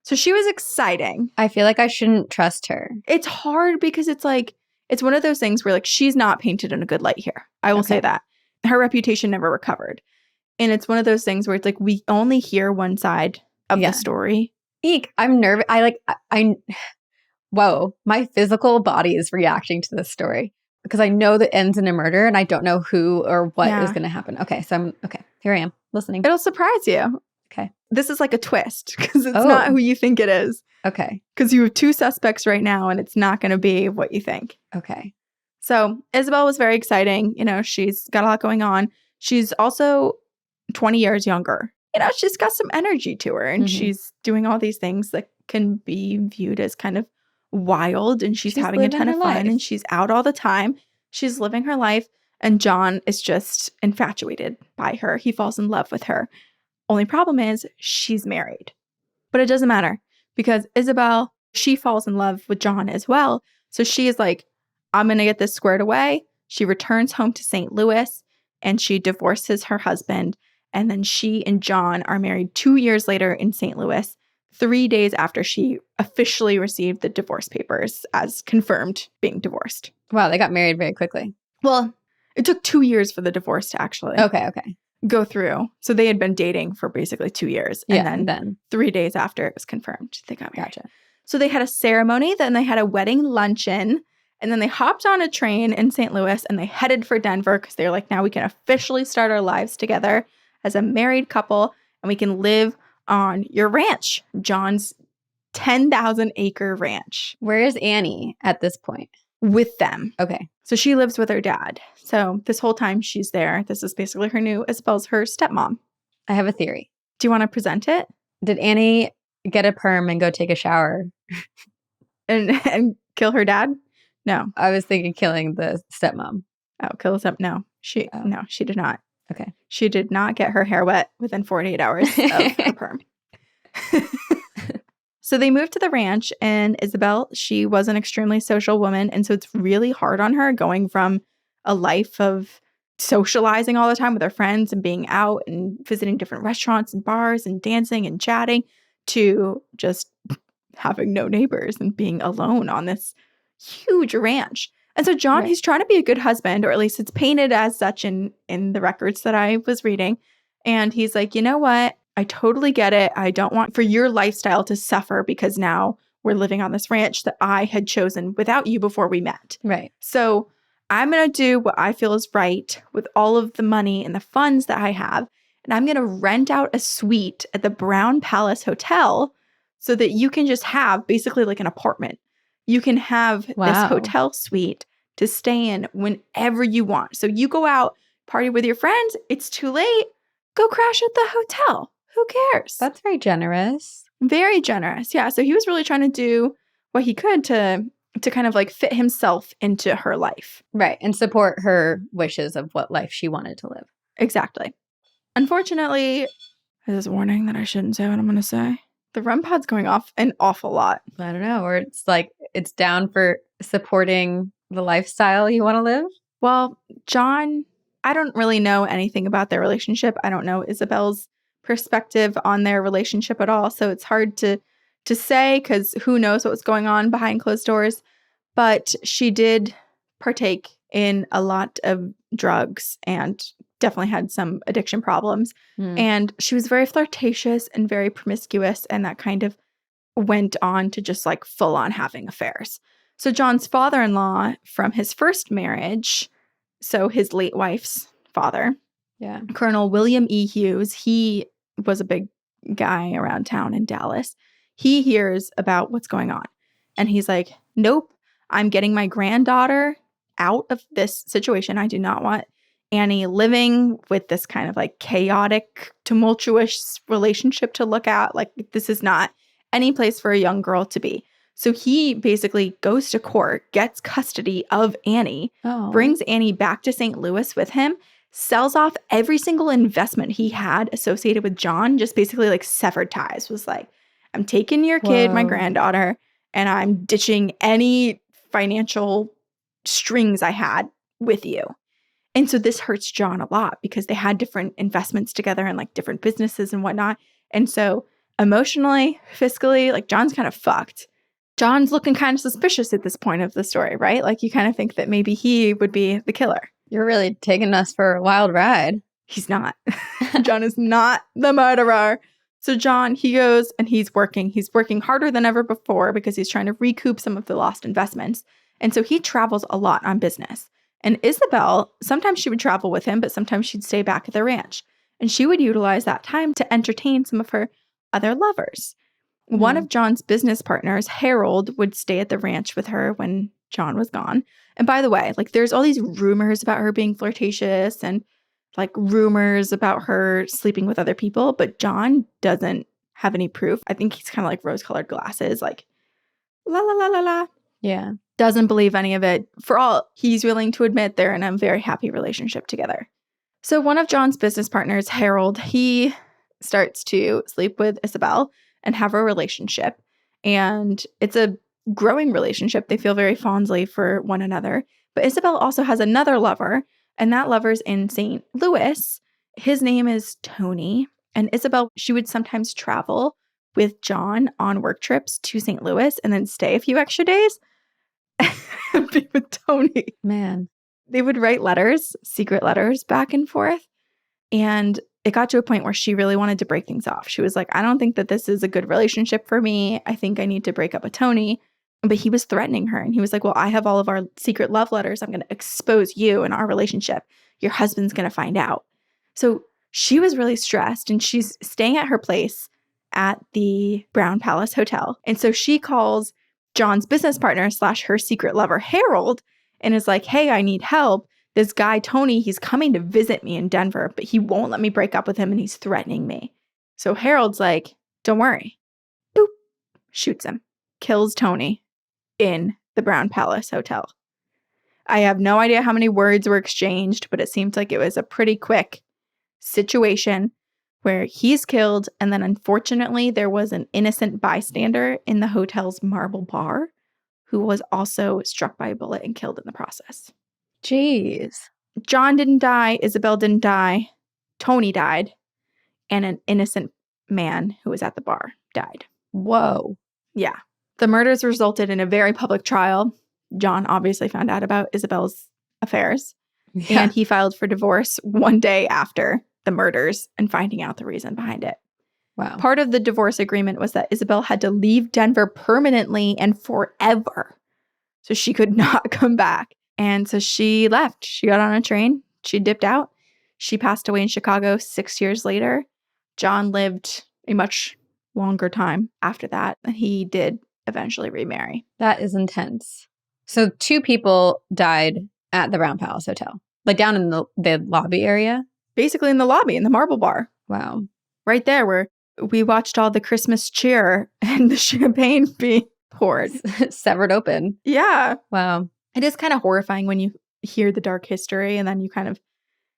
So she was exciting. I feel like I shouldn't trust her. It's hard because it's one of those things where she's not painted in a good light here. I will say that. Her reputation never recovered. And it's one of those things where it's we only hear one side of the story. Eek, I'm nervous. Whoa, my physical body is reacting to this story because I know that ends in a murder and I don't know who or what is going to happen. Okay, so here I am listening. It'll surprise you. Okay. This is like a twist because it's not who you think it is. Okay. Because you have 2 suspects right now and it's not going to be what you think. Okay. So Isabel was very exciting. She's got a lot going on. She's also 20 years younger. She's got some energy to her and she's doing all these things that can be viewed as kind of wild, and she's having a ton of fun and she's out all the time. She's living her life, and John is just infatuated by her. He falls in love with her. Only problem is she's married. But it doesn't matter because Isabel, she falls in love with John as well. So she is like, I'm going to get this squared away. She returns home to St. Louis and she divorces her husband. And then she and John are married 2 years later in St. Louis, 3 days after she officially received the divorce papers as confirmed being divorced. Wow, they got married very quickly. Well, it took 2 years for the divorce to actually go through. So they had been dating for basically 2 years. And then 3 days after it was confirmed, they got married. Gotcha. So they had a ceremony, then they had a wedding luncheon, and then they hopped on a train in St. Louis and they headed for Denver because they were like, now we can officially start our lives together as a married couple and we can live on your ranch, John's 10,000-acre ranch. Where is Annie at this point? With them. Okay. So she lives with her dad. So this whole time she's there. This is basically Isabel's her stepmom. I have a theory. Do you want to present it? Did Annie get a perm and go take a shower? and kill her dad? No. I was thinking killing the stepmom. Oh, kill the step? No. No, she did not. Okay. She did not get her hair wet within 48 hours of her perm. So they moved to the ranch, and Isabel, she was an extremely social woman. And so it's really hard on her going from a life of socializing all the time with her friends and being out and visiting different restaurants and bars and dancing and chatting to just having no neighbors and being alone on this huge ranch. And so John, he's trying to be a good husband, or at least it's painted as such in the records that I was reading. And he's like, you know what? I totally get it. I don't want for your lifestyle to suffer because now we're living on this ranch that I had chosen without you before we met. Right. So I'm going to do what I feel is right with all of the money and the funds that I have. And I'm going to rent out a suite at the Brown Palace Hotel so that you can just have basically like an apartment. You can have this hotel suite to stay in whenever you want. So you go out, party with your friends. It's too late. Go crash at the hotel. Who cares? That's very generous. Very generous. Yeah. So he was really trying to do what he could to kind of like fit himself into her life. Right. And support her wishes of what life she wanted to live. Exactly. Unfortunately, there's a warning that I shouldn't say what I'm going to say. The REM pod's going off an awful lot. I don't know. Or it's like it's down for supporting the lifestyle you want to live. Well, John, I don't really know anything about their relationship. I don't know Isabel's perspective on their relationship at all. So it's hard to say because who knows what was going on behind closed doors. But she did partake in a lot of drugs and definitely had some addiction problems. And she was very flirtatious and very promiscuous, and that kind of went on to just like full on having affairs. So John's father-in-law from his first marriage, so his late wife's father, Colonel William E. Hughes, he was a big guy around town in Dallas. He hears about what's going on. And he's like, nope, I'm getting my granddaughter out of this situation. I do not want Annie living with this kind of like chaotic, tumultuous relationship to look at. Like, this is not any place for a young girl to be. So he basically goes to court, gets custody of Annie, brings Annie back to St. Louis with him, sells off every single investment he had associated with John, just basically like severed ties, was like, I'm taking your kid, my granddaughter, and I'm ditching any financial strings I had with you. And so this hurts John a lot because they had different investments together and like different businesses and whatnot. And so emotionally, fiscally, like John's kind of fucked. John's looking kind of suspicious at this point of the story, right? Like you kind of think that maybe he would be the killer. You're really taking us for a wild ride. He's not. John is not the murderer. So John, he goes and he's working. He's working harder than ever before because he's trying to recoup some of the lost investments. And so he travels a lot on business. And Isabel, sometimes she would travel with him, but sometimes she'd stay back at the ranch. And she would utilize that time to entertain some of her other lovers. One of John's business partners, Harold, would stay at the ranch with her when John was gone. And by the way, like there's all these rumors about her being flirtatious and like rumors about her sleeping with other people, but John doesn't have any proof. I think he's kind of like rose-colored glasses, like la la la la la. Yeah. Doesn't believe any of it. For all he's willing to admit, they're in a very happy relationship together. So one of John's business partners, Harold, he starts to sleep with Isabel and have a relationship. And it's a growing relationship. They feel very fondly for one another. But Isabel also has another lover, and that lover's in St. Louis. His name is Tony. And Isabel, she would sometimes travel with John on work trips to St. Louis and then stay a few extra days and be with Tony. Man. They would write letters, secret letters back and forth. And it got to a point where she really wanted to break things off. She was like, I don't think that this is a good relationship for me. I think I need to break up with Tony. But he was threatening her. And he was like, well, I have all of our secret love letters. I'm going to expose you and our relationship. Your husband's going to find out. So she was really stressed. And she's staying at her place at the Brown Palace Hotel. And so she calls John's business partner / her secret lover, Harold, and is like, hey, I need help. This guy, Tony, he's coming to visit me in Denver, but he won't let me break up with him and he's threatening me. So Harold's like, don't worry. Boop. Shoots him. Kills Tony in the Brown Palace Hotel. I have no idea how many words were exchanged, but it seems like it was a pretty quick situation where he's killed. And then unfortunately, there was an innocent bystander in the hotel's marble bar who was also struck by a bullet and killed in the process. Jeez. John didn't die. Isabel didn't die. Tony died. And an innocent man who was at the bar died. Whoa. Yeah. The murders resulted in a very public trial. John obviously found out about Isabel's affairs. Yeah. And he filed for divorce one day after the murders and finding out the reason behind it. Wow. Part of the divorce agreement was that Isabel had to leave Denver permanently and forever. So she could not come back. And so she left. She got on a train. She dipped out. She passed away in Chicago 6 years later. John lived a much longer time after that. He did eventually remarry. That is intense. So 2 people died at the Brown Palace Hotel, like down in the lobby area? Basically in the lobby, in the marble bar. Wow. Right there where we watched all the Christmas cheer and the champagne being poured. Severed open. Yeah. Wow. It is kind of horrifying when you hear the dark history and then you kind of,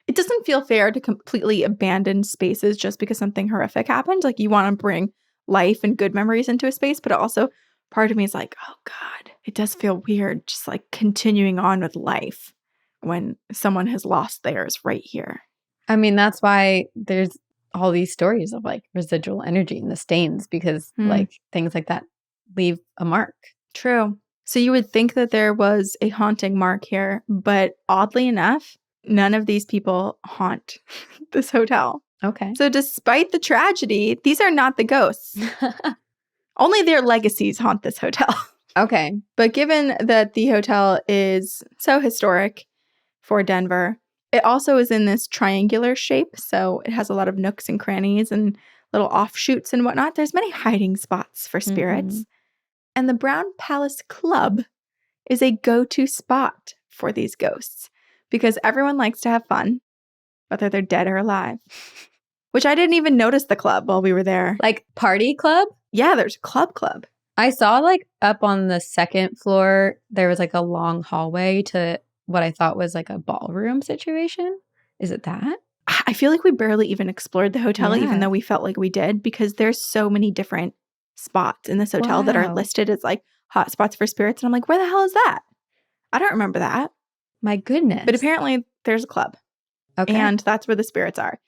it doesn't feel fair to completely abandon spaces just because something horrific happened. Like you want to bring life and good memories into a space, but also part of me is like, oh God, it does feel weird just like continuing on with life when someone has lost theirs right here. I mean, that's why there's all these stories of like residual energy in the stains because like things like that leave a mark. True. So you would think that there was a haunting mark here, but oddly enough, none of these people haunt this hotel. Okay. So despite the tragedy, these are not the ghosts. Only their legacies haunt this hotel. Okay. But given that the hotel is so historic for Denver, it also is in this triangular shape. So it has a lot of nooks and crannies and little offshoots and whatnot. There's many hiding spots for spirits. Mm-hmm. And the Brown Palace Club is a go-to spot for these ghosts because everyone likes to have fun, whether they're dead or alive. Which I didn't even notice the club while we were there. Like party club? Yeah, there's a club. I saw like up on the second floor, there was like a long hallway to what I thought was like a ballroom situation. Is it that? I feel like we barely even explored the hotel, Yeah. even though we felt like we did, because there's so many different spots in this hotel that are Wow. listed as like hot spots for spirits. And I'm like, where the hell is that? I don't remember that. My goodness. But apparently there's a club. Okay. And that's where the spirits are.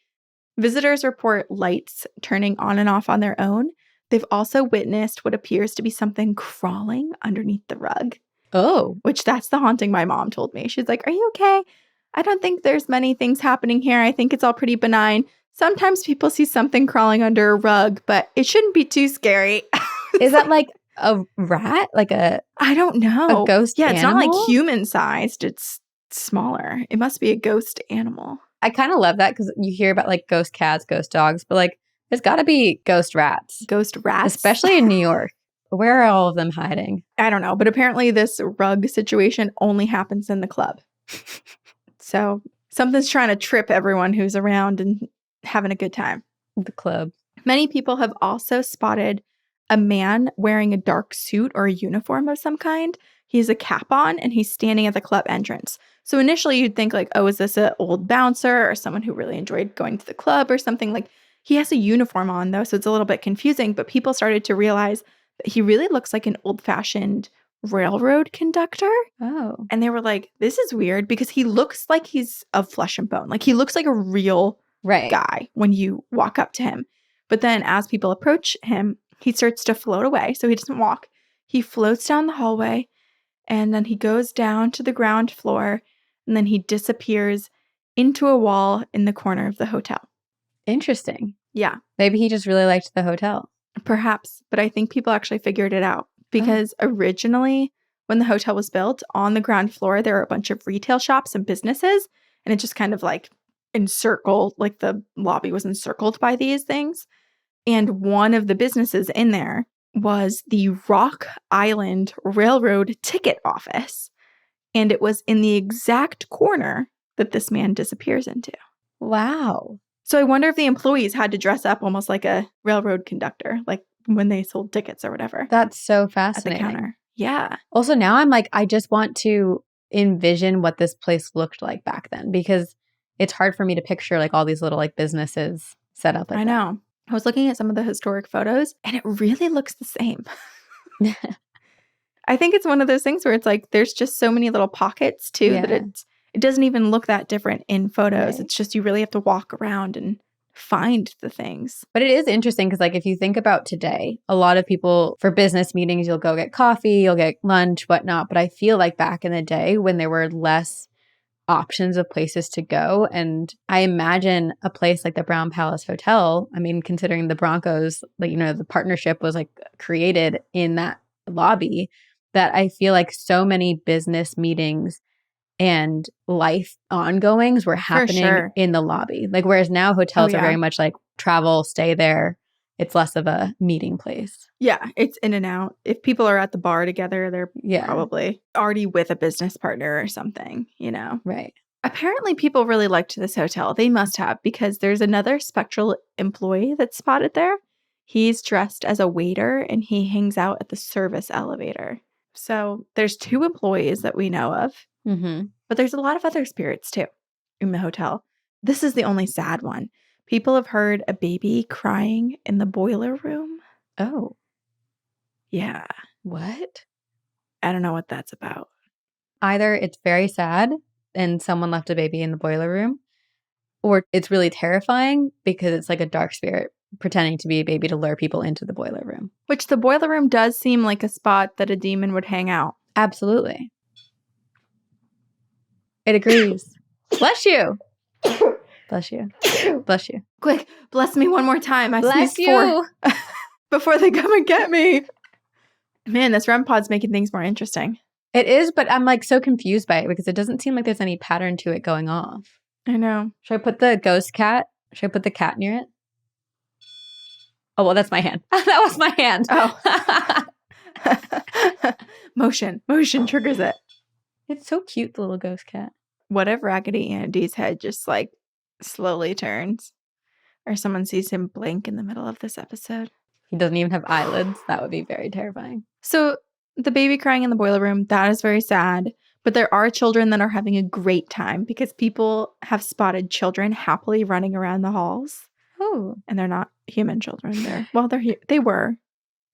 Visitors report lights turning on and off on their own. They've also witnessed what appears to be something crawling underneath the rug. Oh. Which that's the haunting my mom told me. She's like, are you okay? I don't think there's many things happening here. I think it's all pretty benign. Sometimes people see something crawling under a rug, but it shouldn't be too scary. Is that like a rat? Like I don't know. A ghost Yeah, it's animal? not like human sized. It's smaller. It must be a ghost animal. I kind of love that because you hear about like ghost cats, ghost dogs, but like there's got to be ghost rats. Ghost rats? Especially in New York. Where are all of them hiding? I don't know, but apparently this rug situation only happens in the club. So something's trying to trip everyone who's around and having a good time. The club. Many people have also spotted a man wearing a dark suit or a uniform of some kind. He has a cap on and he's standing at the club entrance. So initially you'd think like, oh, is this an old bouncer or someone who really enjoyed going to the club or something? Like he has a uniform on though, so it's a little bit confusing. But people started to realize that he really looks like an old-fashioned railroad conductor. Oh. And they were like, this is weird because he looks like he's of flesh and bone. Like he looks like a real guy when you walk up to him. But then as people approach him, he starts to float away. So he doesn't walk. He floats down the hallway and then he goes down to the ground floor and then he disappears into a wall in the corner of the hotel. Interesting. Yeah. Maybe he just really liked the hotel. Perhaps. But I think people actually figured it out because originally when the hotel was built on the ground floor, there were a bunch of retail shops and businesses. And it just kind of like encircled, like the lobby was encircled by these things. And one of the businesses in there was the Rock Island Railroad ticket office. And it was in the exact corner that this man disappears into. Wow. So I wonder if the employees had to dress up almost like a railroad conductor, like when they sold tickets or whatever. That's so fascinating. At the counter. Yeah. Also, now I'm like, I just want to envision what this place looked like back then because it's hard for me to picture like all these little like businesses set up like I know. I was looking at some of the historic photos and it really looks the same. I think it's one of those things where it's like there's just so many little pockets too that it doesn't even look that different in photos. It's just you really have to walk around and find the things. But it is interesting because like if you think about today, a lot of people for business meetings, you'll go get coffee, you'll get lunch, whatnot. But I feel like back in the day when there were less options of places to go. And I imagine a place like the Brown Palace Hotel, I mean, considering the Broncos, like, you know, the partnership was like created in that lobby, that I feel like so many business meetings and life ongoings were happening in the lobby. Like, whereas now hotels are very much like travel, stay there. It's less of a meeting place. Yeah, it's in and out. If people are at the bar together, they're probably already with a business partner or something, you know? Right. Apparently, people really liked this hotel. They must have, because there's another spectral employee that's spotted there. He's dressed as a waiter and he hangs out at the service elevator. So there's 2 employees that we know of. Mm-hmm. But there's a lot of other spirits too in the hotel. This is the only sad one. People have heard a baby crying in the boiler room. Oh. Yeah. What? I don't know what that's about. Either it's very sad and someone left a baby in the boiler room, or it's really terrifying because it's like a dark spirit pretending to be a baby to lure people into the boiler room. Which the boiler room does seem like a spot that a demon would hang out. Absolutely. It agrees. Bless you. Bless you. Bless you. Quick, bless me one more time. I Bless sneezed 4 before they come and get me. Man, this REM pod's making things more interesting. It is, but I'm like so confused by it because it doesn't seem like there's any pattern to it going off. I know. Should I put the ghost cat? Should I put the cat near it? Oh, well, that's my hand. That was my hand. Oh. Motion triggers it. It's so cute, the little ghost cat. What if Raggedy Andy's head just like slowly turns? Or someone sees him blink in the middle of this episode? He doesn't even have eyelids. That would be very terrifying. So the baby crying in the boiler room, that is very sad. But there are children that are having a great time because people have spotted children happily running around the halls. Oh. And they're not human children. They were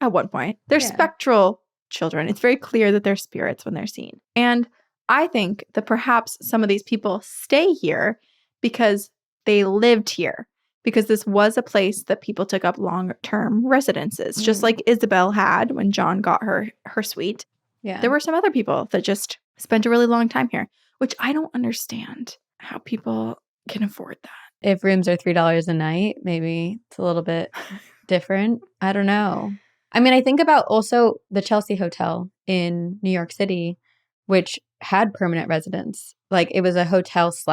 at one point. They're spectral children. It's very clear that they're spirits when they're seen. And I think that perhaps some of these people stay here because they lived here. Because this was a place that people took up long-term residences, just like Isabel had when John got her suite. Yeah. There were some other people that just spent a really long time here, which I don't understand how people can afford that. If rooms are $3 a night, maybe it's a little bit different. I don't know. I mean, I think about also the Chelsea Hotel in New York City, which had permanent residents. Like it was a hotel /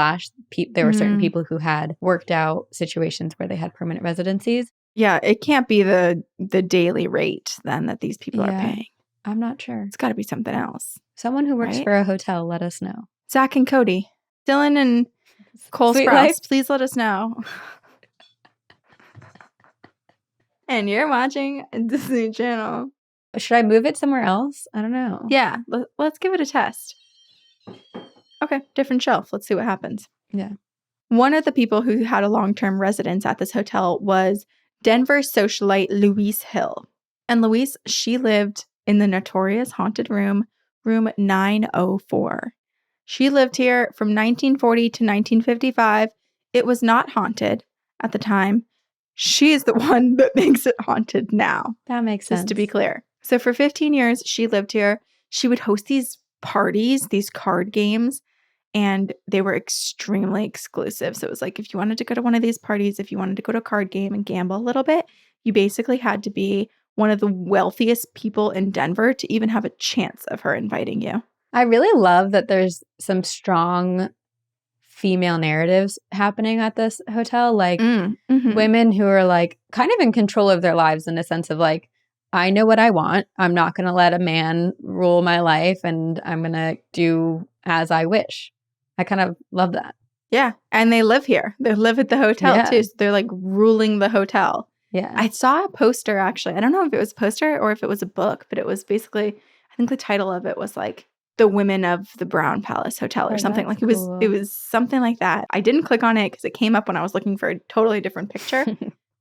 there were certain people who had worked out situations where they had permanent residencies. Yeah, it can't be the daily rate then that these people are paying. I'm not sure. It's got to be something else. Someone who works for a hotel, let us know. Zach and Cody, Dylan and Cole Sweet Sprouse, life. please let us know. And you're watching Disney Channel. Should I move it somewhere else? I don't know. Yeah, let's give it a test. Okay, different shelf. Let's see what happens. Yeah. One of the people who had a long-term residence at this hotel was Denver socialite Louise Hill. And Louise, she lived in the notorious haunted room 904. She lived here from 1940 to 1955. It was not haunted at the time. She is the one that makes it haunted now. That makes sense. Just to be clear. So for 15 years, she lived here. She would host these parties, these card games, and they were extremely exclusive. So it was like if you wanted to go to one of these parties, if you wanted to go to a card game and gamble a little bit, you basically had to be one of the wealthiest people in Denver to even have a chance of her inviting you. I really love that there's some strong female narratives happening at this hotel. Like women who are like kind of in control of their lives in a sense of like, I know what I want. I'm not going to let a man rule my life and I'm going to do as I wish. I kind of love that. Yeah. And they live here. They live at the hotel too. So they're like ruling the hotel. Yeah. I saw a poster actually. I don't know if it was a poster or if it was a book, but it was basically, I think the title of it was like The Women of the Brown Palace Hotel or something. Like it was something like that. I didn't click on it because it came up when I was looking for a totally different picture.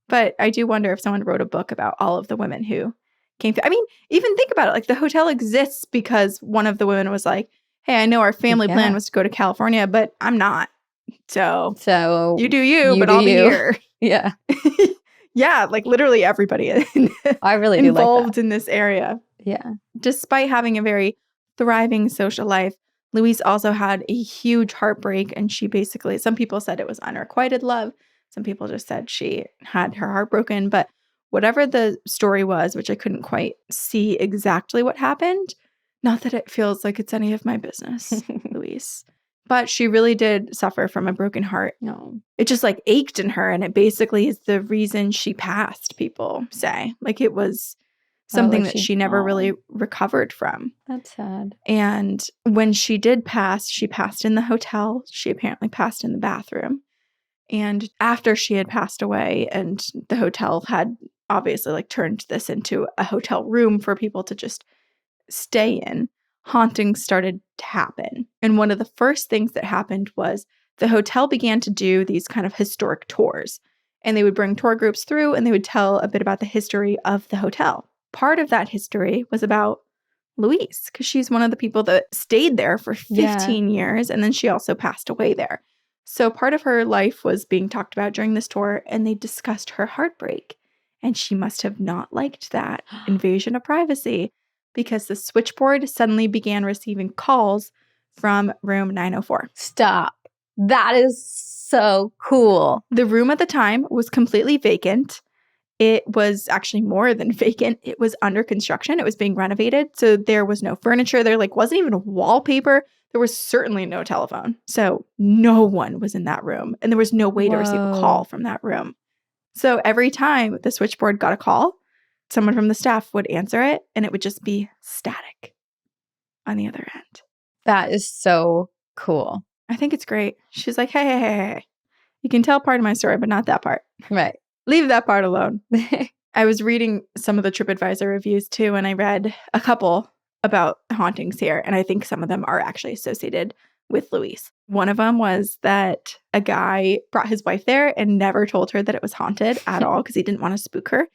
But I do wonder if someone wrote a book about all of the women who came through. I mean, even think about it. Like the hotel exists because one of the women was like, hey, I know our family plan was to go to California, but I'm not. So you do you, but I'll be here. Yeah. Yeah, like literally everybody I really do involved like that. in this area. Yeah. Despite having a very thriving social life, Louise also had a huge heartbreak. And she basically, some people said it was unrequited love. Some people just said she had her heart broken. But whatever the story was, which I couldn't quite see exactly what happened, not that it feels like it's any of my business, Louise. But she really did suffer from a broken heart. No. It just like ached in her. And it basically is the reason she passed, people say. Like it was something that she never really recovered from. That's sad. And when she did pass, she passed in the hotel. She apparently passed in the bathroom. And after she had passed away and the hotel had obviously like turned this into a hotel room for people to just stay in, hauntings started to happen. And one of the first things that happened was the hotel began to do these kind of historic tours. And they would bring tour groups through and they would tell a bit about the history of the hotel. Part of that history was about Louise, because she's one of the people that stayed there for 15 years. And then she also passed away there. So part of her life was being talked about during this tour, and they discussed her heartbreak. And she must have not liked that invasion of privacy, because the switchboard suddenly began receiving calls from room 904. Stop. That is so cool. The room at the time was completely vacant. It was actually more than vacant. It was under construction. It was being renovated. So there was no furniture. There wasn't even wallpaper. There was certainly no telephone. So no one was in that room. And there was no way to receive a call from that room. So every time the switchboard got a call, someone from the staff would answer it and it would just be static on the other end. That is so cool. I think it's great. She's like, hey. You can tell part of my story, but not that part. Right. Leave that part alone. I was reading some of the TripAdvisor reviews too, and I read a couple about hauntings here, and I think some of them are actually associated with Louise. One of them was that a guy brought his wife there and never told her that it was haunted at all because he didn't want to spook her.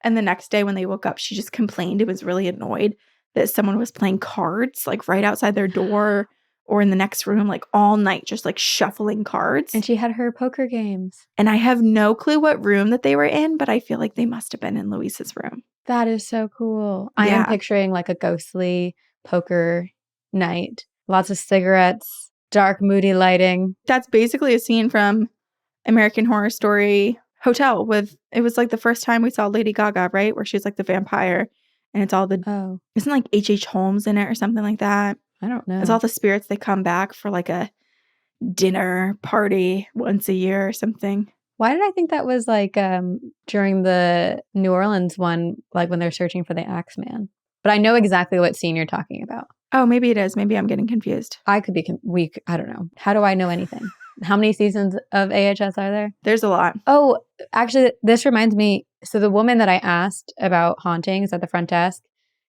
And the next day when they woke up, she just complained and was really annoyed that someone was playing cards right outside their door or in the next room all night, just shuffling cards. And she had her poker games. And I have no clue what room that they were in, but I feel like they must have been in Louise's room. That is so cool. Yeah. I am picturing a ghostly poker night. Lots of cigarettes, dark, moody lighting. That's basically a scene from American Horror Story Hotel it was the first time we saw Lady Gaga, right? Where she's the vampire and it's all the, isn't H.H. Holmes in it or something like that? I don't know. It's all the spirits that come back for a dinner party once a year or something. Why did I think that was during the New Orleans one, when they're searching for the Axeman? But I know exactly what scene you're talking about. Oh, maybe it is. Maybe I'm getting confused. I could be weak. I don't know. How do I know anything? How many seasons of AHS are there? There's a lot. Oh, actually, this reminds me. So the woman that I asked about hauntings at the front desk,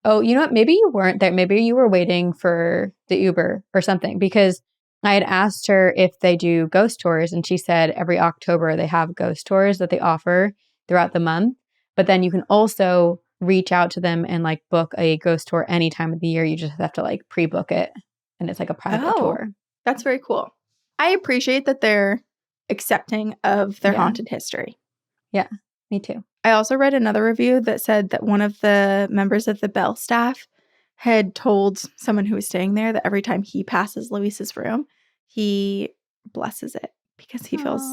oh, you know what? Maybe you weren't there. Maybe you were waiting for the Uber or something, because I had asked her if they do ghost tours, and she said every October they have ghost tours that they offer throughout the month. But then you can also reach out to them and book a ghost tour any time of the year. You just have to pre-book it, and it's a private tour. That's very cool. I appreciate that they're accepting of their haunted history. Yeah, me too. I also read another review that said that one of the members of the Bell staff had told someone who was staying there that every time he passes Louise's room, he blesses it because he feels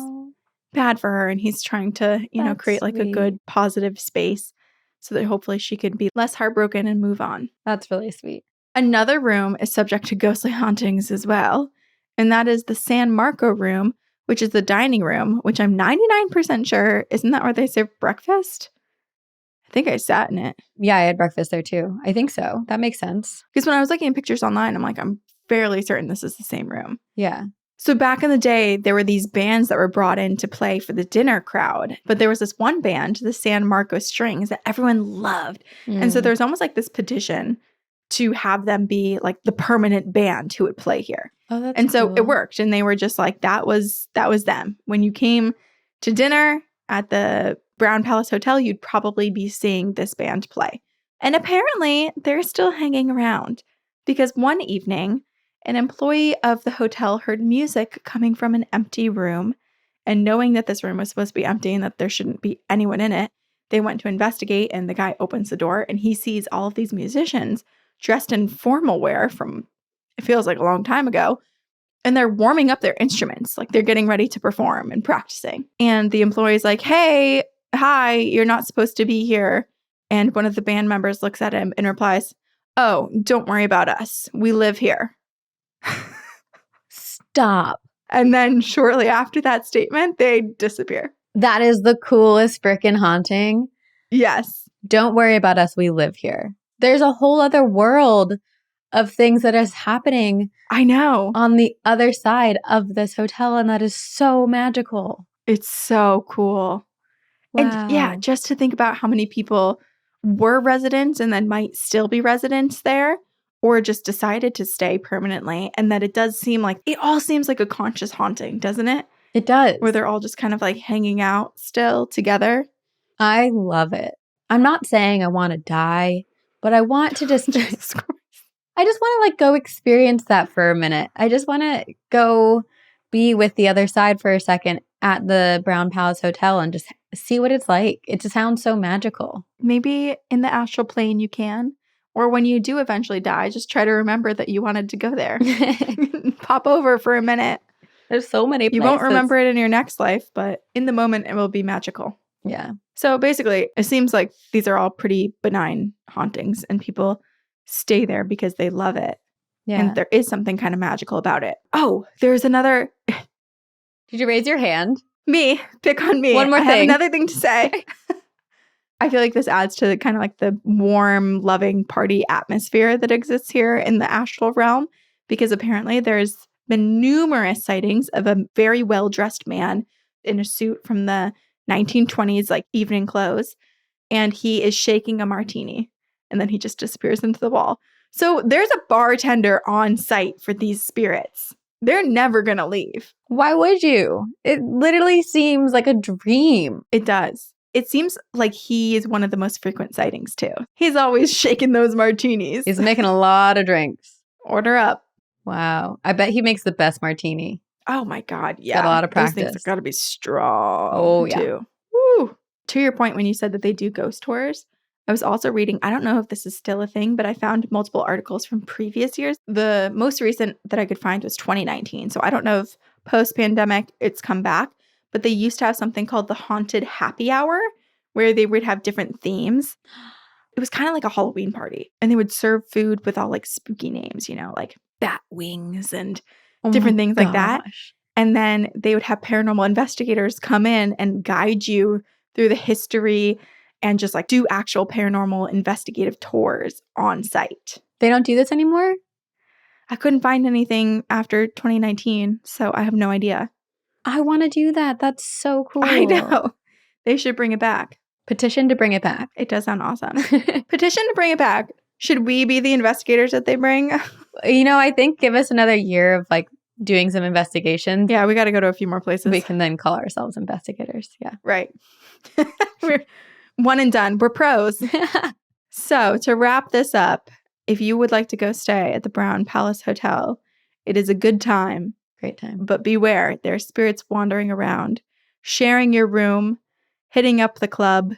bad for her, and he's trying to, create a good positive space so that hopefully she could be less heartbroken and move on. That's really sweet. Another room is subject to ghostly hauntings as well, and that is the San Marco room, which is the dining room, which I'm 99% sure, isn't that where they serve breakfast? I think I sat in it. Yeah, I had breakfast there too. I think so. That makes sense. Because when I was looking at pictures online, I'm fairly certain this is the same room. Yeah. So back in the day, there were these bands that were brought in to play for the dinner crowd. But there was this one band, the San Marco Strings, that everyone loved. And so there was almost this petition to have them be the permanent band who would play here. Oh, that's and so cool. it worked. And they were just that was them. When you came to dinner at the Brown Palace Hotel, you'd probably be seeing this band play. And apparently they're still hanging around, because one evening, an employee of the hotel heard music coming from an empty room, and knowing that this room was supposed to be empty and that there shouldn't be anyone in it, they went to investigate, and the guy opens the door and he sees all of these musicians dressed in formal wear from, it feels like a long time ago, and they're warming up their instruments, they're getting ready to perform and practicing. And the employee's like, hey, hi, you're not supposed to be here. And one of the band members looks at him and replies, oh, don't worry about us. We live here. Stop. And then shortly after that statement, they disappear. That is the coolest frickin' haunting. Yes. Don't worry about us. We live here. There's a whole other world of things that is happening. I know. On the other side of this hotel, and that is so magical. It's so cool. Wow. And yeah, just to think about how many people were residents and then might still be residents there, or just decided to stay permanently. And that it does seem it all seems like a conscious haunting, doesn't it? It does. Where they're all just kind of hanging out still together. I love it. I'm not saying I want to die, but I want to just I just want to go experience that for a minute. I just want to go be with the other side for a second at the Brown Palace Hotel and just see what it's like. It just sounds so magical. Maybe in the astral plane you can. Or when you do eventually die, just try to remember that you wanted to go there. Pop over for a minute. There's so many places. You won't remember it in your next life, but in the moment, it will be magical. Yeah. So basically, it seems like these are all pretty benign hauntings, and people stay there because they love it. Yeah. And there is something kind of magical about it. Oh, there's another... Did you raise your hand? Me. Pick on me. One more thing. I have another thing to say. I feel like this adds to kind of like the warm, loving party atmosphere that exists here in the astral realm, because apparently there's been numerous sightings of a very well-dressed man in a suit from the 1920s, like evening clothes, and he is shaking a martini, and then he just disappears into the wall. So there's a bartender on site for these spirits. They're never going to leave. Why would you? It literally seems like a dream. It does. It seems like he is one of the most frequent sightings, too. He's always shaking those martinis. He's making a lot of drinks. Order up. Wow. I bet he makes the best martini. Oh, my God. Yeah. Got a lot of practice. Those things have got to be Oh, strong, yeah. too. Woo. To your point, when you said that they do ghost tours, I was also reading, I don't know if this is still a thing, but I found multiple articles from previous years. The most recent that I could find was 2019. So I don't know if post-pandemic it's come back, but they used to have something called the Haunted Happy Hour, where they would have different themes. It was kind of like a Halloween party, and they would serve food with all like spooky names, you know, like bat wings and different things like that. And then they would have paranormal investigators come in and guide you through the history and just like do actual paranormal investigative tours on site. They don't do this anymore? I couldn't find anything after 2019, so I have no idea. I want to do that. That's so cool. I know. They should bring it back. Petition to bring it back. It does sound awesome. Petition to bring it back. Should we be the investigators that they bring? You know, I think give us another year of like doing some investigations. Yeah, we got to go to a few more places. We can then call ourselves investigators. Yeah. Right. We're one and done. We're pros. So to wrap this up, if you would like to go stay at the Brown Palace Hotel, it is a good time. Great time. But beware, there are spirits wandering around, sharing your room, hitting up the club,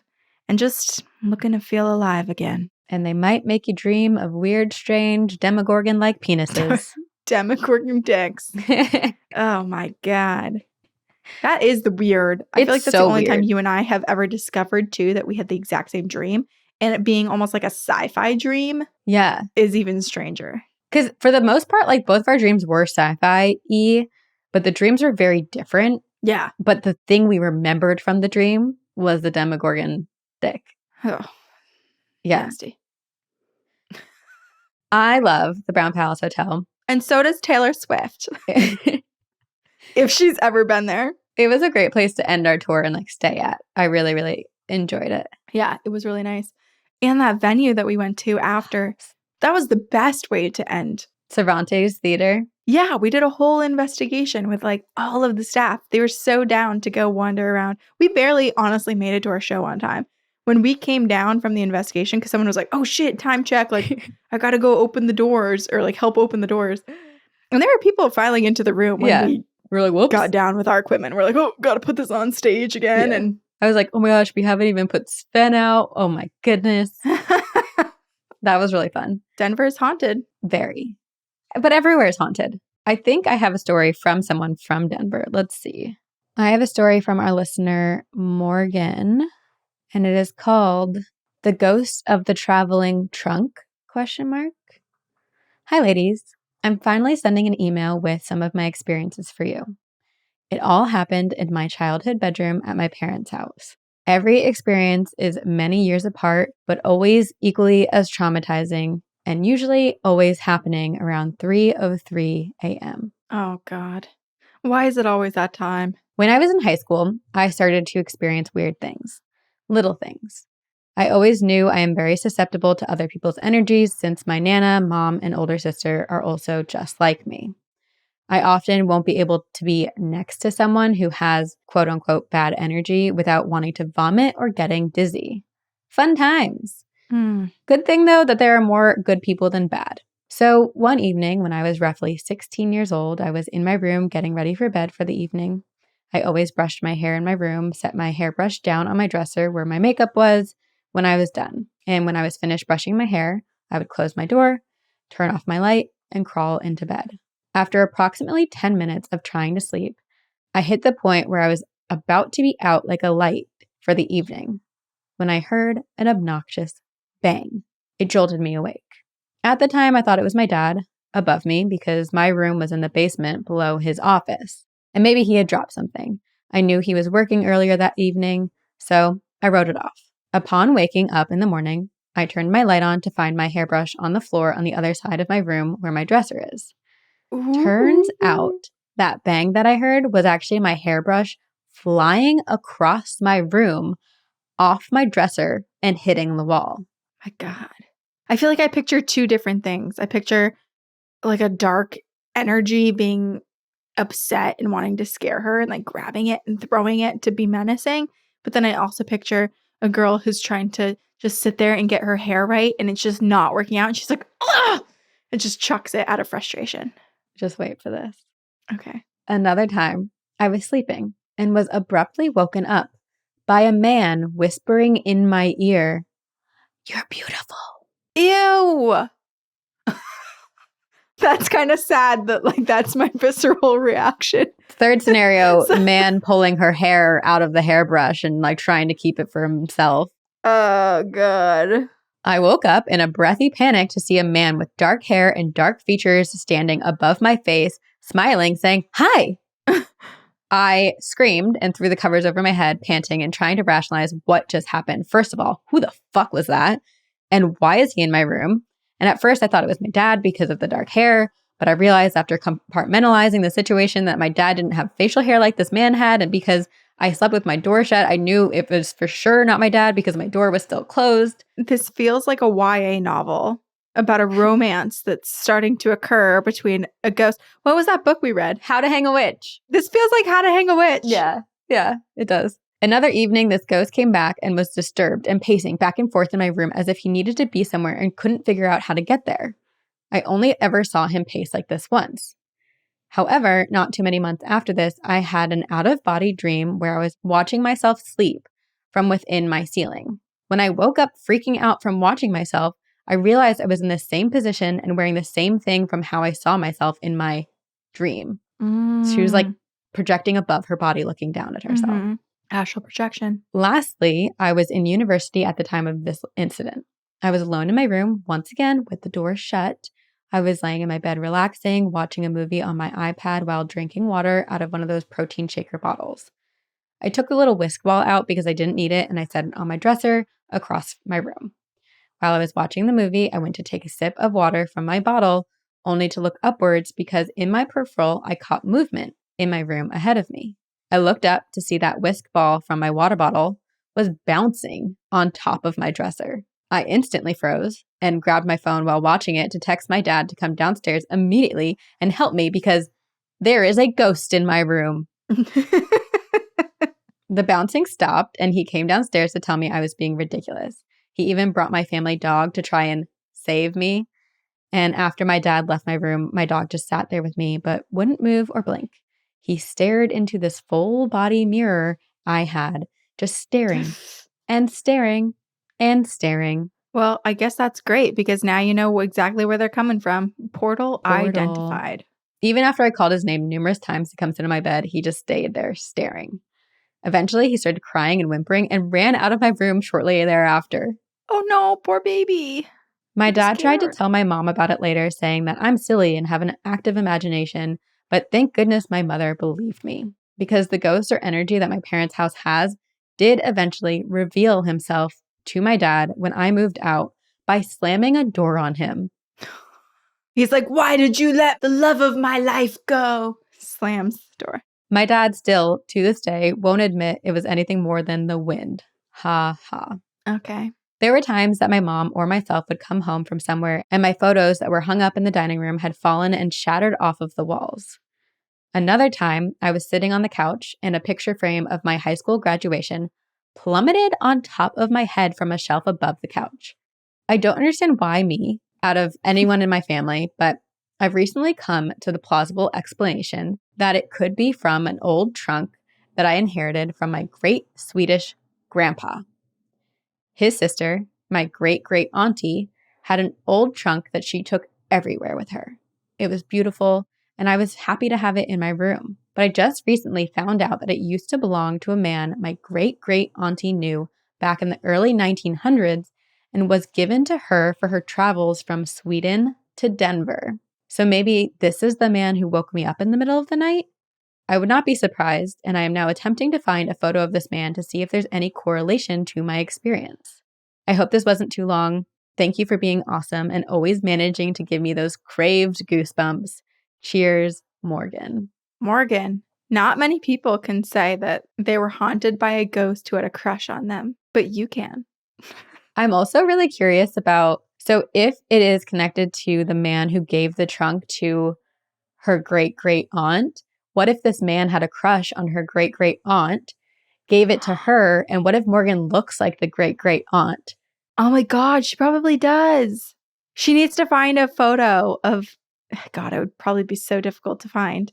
and just looking to feel alive again. And they might make you dream of weird, strange, Demogorgon-like penises. Demogorgon dicks. Oh my God. That is the weird. I feel like that's so the only weird. time you and I have ever discovered, too, that we had the exact same dream. And it being almost like a sci-fi dream Yeah. is even stranger. Because for the most part, like both of our dreams were sci-fi-y, but the dreams were very different. Yeah. But the thing we remembered from the dream was the Demogorgon dick. Oh, Yeah. nasty. I love the Brown Palace Hotel. And so does Taylor Swift, if she's ever been there. It was a great place to end our tour and like stay at. I really, really enjoyed it. Yeah, it was really nice. And that venue that we went to after, that was the best way to end. Cervantes Theater. Yeah, we did a whole investigation with like all of the staff. They were so down to go wander around. We barely honestly made it to our show on time. When we came down from the investigation, because someone was like, oh shit, time check. Like, I got to go open the doors or like help open the doors. And there were people filing into the room when we're like, whoops. got down with our equipment. We're like, oh, got to put this on stage again. Yeah. And I was like, oh my gosh, we haven't even put Sven out. Oh my goodness. That was really fun. Denver's haunted. Very. But everywhere is haunted. I think I have a story from someone from Denver. Let's see. I have a story from our listener, Morgan, and it is called The Ghost of the Traveling Trunk? ? Hi, ladies. I'm finally sending an email with some of my experiences for you. It all happened in my childhood bedroom at my parents' house. Every experience is many years apart, but always equally as traumatizing, and usually always happening around 3:03 a.m. Oh, God. Why is it always that time? When I was in high school, I started to experience weird things. Little things. I always knew I am very susceptible to other people's energies since my Nana, mom, and older sister are also just like me. I often won't be able to be next to someone who has quote unquote bad energy without wanting to vomit or getting dizzy. Fun times. Good thing though that there are more good people than bad. So one evening when I was roughly 16 years old, I was in my room getting ready for bed for the evening. I always brushed my hair in my room, set my hairbrush down on my dresser where my makeup was when I was done. And when I was finished brushing my hair, I would close my door, turn off my light, and crawl into bed. After approximately 10 minutes of trying to sleep, I hit the point where I was about to be out like a light for the evening when I heard an obnoxious bang. It jolted me awake. At the time, I thought it was my dad above me because my room was in the basement below his office, and maybe he had dropped something. I knew he was working earlier that evening, so I wrote it off. Upon waking up in the morning, I turned my light on to find my hairbrush on the floor on the other side of my room where my dresser is. Turns out that bang that I heard was actually my hairbrush flying across my room off my dresser and hitting the wall. My God. I feel like I picture two different things. I picture like a dark energy being upset and wanting to scare her and like grabbing it and throwing it to be menacing. But then I also picture a girl who's trying to just sit there and get her hair right and it's just not working out. And she's like, ugh! And just chucks it out of frustration. Just wait for this. Okay. Another time, I was sleeping and was abruptly woken up by a man whispering in my ear, "You're beautiful." Ew. That's kind of sad that like that's my visceral reaction. Third scenario, man pulling her hair out of the hairbrush and like trying to keep it for himself. Oh, God. I woke up in a breathy panic to see a man with dark hair and dark features standing above my face, smiling, saying, "Hi." I screamed and threw the covers over my head, panting and trying to rationalize what just happened. First of all, who the fuck was that? And why is he in my room? And at first I thought it was my dad because of the dark hair, but I realized after compartmentalizing the situation that my dad didn't have facial hair like this man had, and because I slept with my door shut, I knew it was for sure not my dad because my door was still closed. This feels like a YA novel about a romance that's starting to occur between a ghost. What was that book we read? How to Hang a Witch. This feels like How to Hang a Witch. Yeah, it does. Another evening, this ghost came back and was disturbed and pacing back and forth in my room as if he needed to be somewhere and couldn't figure out how to get there. I only ever saw him pace like this once. However, not too many months after this, I had an out-of-body dream where I was watching myself sleep from within my ceiling. When I woke up freaking out from watching myself, I realized I was in the same position and wearing the same thing from how I saw myself in my dream. She was like projecting above her body, looking down at herself. Mm-hmm. Astral projection. Lastly, I was in university at the time of this incident. I was alone in my room, once again, with the door shut. I was laying in my bed relaxing, watching a movie on my iPad while drinking water out of one of those protein shaker bottles. I took the little whisk ball out because I didn't need it, and I set it on my dresser across my room. While I was watching the movie, I went to take a sip of water from my bottle, only to look upwards because in my peripheral, I caught movement in my room ahead of me. I looked up to see that whisk ball from my water bottle was bouncing on top of my dresser. I instantly froze and grabbed my phone while watching it to text my dad to come downstairs immediately and help me because there is a ghost in my room. The bouncing stopped and he came downstairs to tell me I was being ridiculous. He even brought my family dog to try and save me. And after my dad left my room, my dog just sat there with me but wouldn't move or blink. He stared into this full body mirror I had, just staring and staring and staring. Well, I guess that's great because now you know exactly where they're coming from. Portal identified. Even after I called his name numerous times to come sit in my bed, he just stayed there staring. Eventually, he started crying and whimpering and ran out of my room shortly thereafter. Oh no, poor baby. My dad tried to tell my mom about it later, saying that I'm silly and have an active imagination, but thank goodness my mother believed me, because the ghost or energy that my parents' house has did eventually reveal himself to my dad when I moved out by slamming a door on him. He's like, "Why did you let the love of my life go?" Slams the door. My dad still, to this day, won't admit it was anything more than the wind. Ha ha. Okay. There were times that my mom or myself would come home from somewhere and my photos that were hung up in the dining room had fallen and shattered off of the walls. Another time, I was sitting on the couch and a picture frame of my high school graduation plummeted on top of my head from a shelf above the couch. I don't understand why me, out of anyone in my family, but I've recently come to the plausible explanation that it could be from an old trunk that I inherited from my great Swedish grandpa. His sister, my great-great-auntie, had an old trunk that she took everywhere with her. It was beautiful, and I was happy to have it in my room. But I just recently found out that it used to belong to a man my great-great-auntie knew back in the early 1900s and was given to her for her travels from Sweden to Denver. So maybe this is the man who woke me up in the middle of the night? I would not be surprised, and I am now attempting to find a photo of this man to see if there's any correlation to my experience. I hope this wasn't too long. Thank you for being awesome and always managing to give me those craved goosebumps. Cheers, Morgan. Morgan. Not many people can say that they were haunted by a ghost who had a crush on them, but you can. I'm also really curious about, so if it is connected to the man who gave the trunk to her great-great-aunt, what if this man had a crush on her great-great-aunt, gave it to her, and what if Morgan looks like the great-great-aunt? Oh my God, she probably does. She needs to find a photo of, God, it would probably be so difficult to find.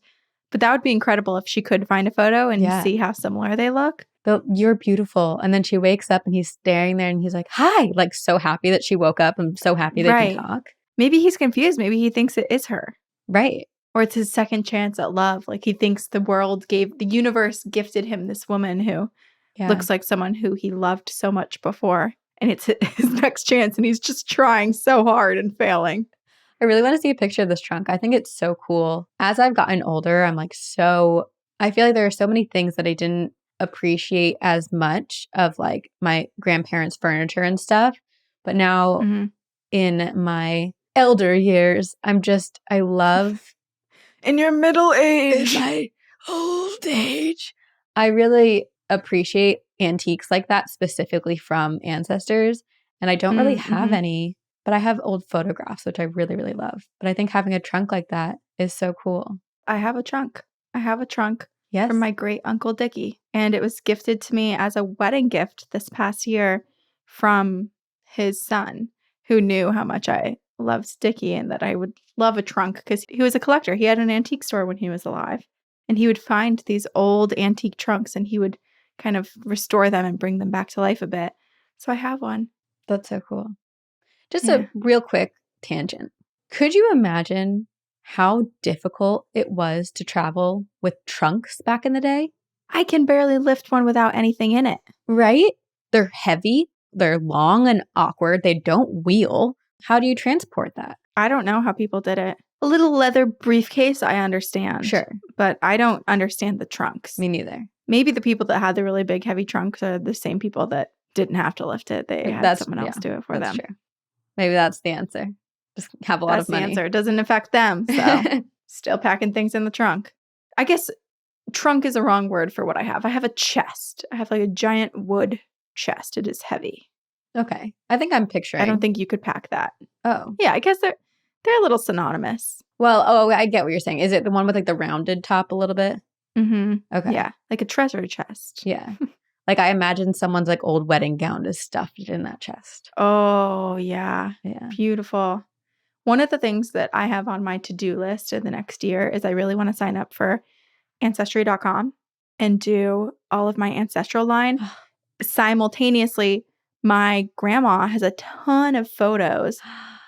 But that would be incredible if she could find a photo and see how similar they look. But you're beautiful. And then she wakes up and he's staring there and he's like, hi, like so happy that she woke up and so happy they can talk. Maybe he's confused. Maybe he thinks it is her. Right. Or it's his second chance at love. Like he thinks the universe gifted him this woman who looks like someone who he loved so much before. And it's his next chance and he's just trying so hard and failing. I really want to see a picture of this trunk. I think it's so cool. As I've gotten older, I'm like I feel like there are so many things that I didn't appreciate as much of like my grandparents' furniture and stuff. But now in my elder years, I love... In your middle age. In my old age. I really appreciate antiques like that, specifically from ancestors. And I don't really have any, but I have old photographs, which I really, really love. But I think having a trunk like that is so cool. I have a trunk. Yes. From my great uncle Dickie. And it was gifted to me as a wedding gift this past year from his son, who knew how much I loved Dickie and that I would love a trunk because he was a collector. He had an antique store when he was alive. And he would find these old antique trunks and he would kind of restore them and bring them back to life a bit. So I have one. That's so cool. Just a real quick tangent. Could you imagine how difficult it was to travel with trunks back in the day? I can barely lift one without anything in it. Right? They're heavy. They're long and awkward. They don't wheel. How do you transport that? I don't know how people did it. A little leather briefcase, I understand. Sure. But I don't understand the trunks. Me neither. Maybe the people that had the really big, heavy trunks are the same people that didn't have to lift it. They had someone else do it for them. True. Maybe that's the answer. Just have a lot of money. That's the answer. It doesn't affect them. So still packing things in the trunk. I guess trunk is a wrong word for what I have. I have a chest. I have like a giant wood chest. It is heavy. Okay. I think I'm picturing. I don't think you could pack that. Oh. Yeah, I guess they're a little synonymous. Well, I get what you're saying. Is it the one with like the rounded top a little bit? Mm-hmm. Okay. Yeah, like a treasure chest. Yeah. Like I imagine someone's like old wedding gown is stuffed in that chest. Oh, yeah. Yeah. Beautiful. One of the things that I have on my to-do list in the next year is I really want to sign up for Ancestry.com and do all of my ancestral line. Simultaneously, my grandma has a ton of photos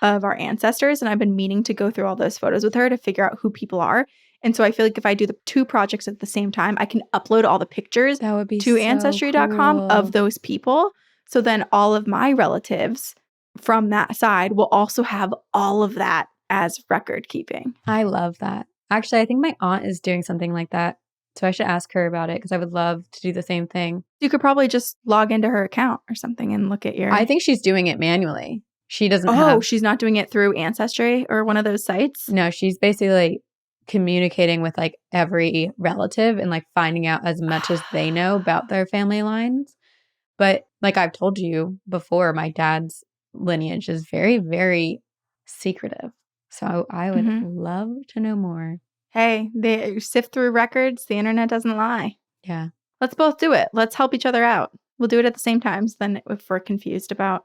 of our ancestors, and I've been meaning to go through all those photos with her to figure out who people are. And so I feel like if I do the two projects at the same time, I can upload all the pictures to so Ancestry.com cool. of those people. So then all of my relatives from that side will also have all of that as record keeping. I love that. Actually, I think my aunt is doing something like that. So I should ask her about it because I would love to do the same thing. You could probably just log into her account or something and look at your... I think she's doing it manually. She doesn't have... Oh, she's not doing it through Ancestry or one of those sites? No, she's basically communicating with like every relative and like finding out as much as they know about their family lines. But like I've told you before, my dad's lineage is very, very secretive. So I would love to know more. Hey, they sift through records. The internet doesn't lie. Yeah. Let's both do it. Let's help each other out. We'll do it at the same time. So then if we're confused about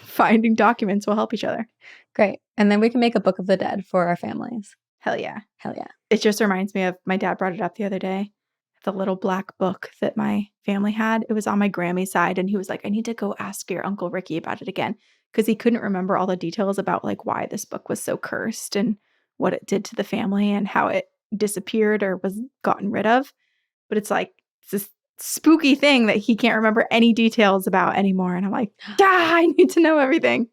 finding documents, we'll help each other. Great. And then we can make a Book of the Dead for our families. Hell yeah. Hell yeah. It just reminds me of my dad brought it up the other day. the little black book that my family had. It was on my Grammy's side, and he was like, I need to go ask your Uncle Ricky about it again, because he couldn't remember all the details about like why this book was so cursed and what it did to the family and how it disappeared or was gotten rid of. But it's like it's this spooky thing that he can't remember any details about anymore. And I'm like, I need to know everything.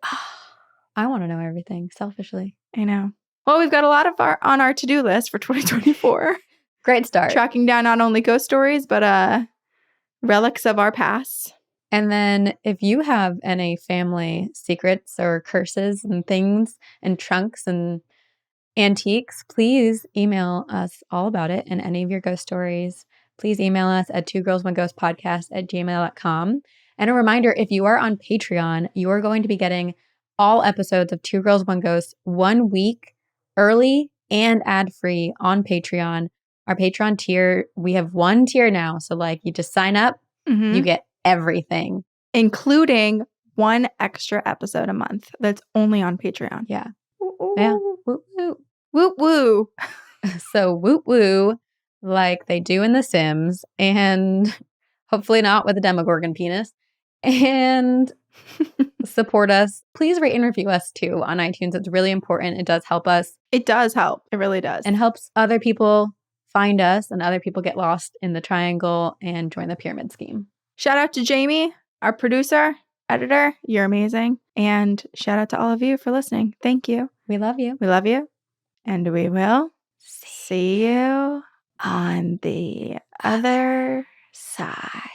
I want to know everything, selfishly. I know. Well, we've got a lot of on our to-do list for 2024. Great start. Tracking down not only ghost stories, but relics of our past. And then if you have any family secrets or curses and things and trunks and antiques, please email us all about it and any of your ghost stories. Please email us at twogirlsoneghostpodcast@gmail.com. And a reminder, if you are on Patreon, you are going to be getting all episodes of Two Girls, One Ghost 1 week early and ad-free on Patreon. Our Patreon tier, we have one tier now. So like you just sign up, you get everything. Including one extra episode a month that's only on Patreon. Yeah. Ooh. Yeah. Woo woo. Woo woo. So woo woo, like they do in The Sims, and hopefully not with a Demogorgon penis. And support us. Please rate and review us too on iTunes. It's really important. It does help us. It does help. It really does. And helps other people find us and other people get lost in the triangle and join the pyramid scheme. Shout out to Jamie, our producer, editor. You're amazing. And shout out to all of you for listening. Thank you. We love you. We love you. And we will see you on the other side.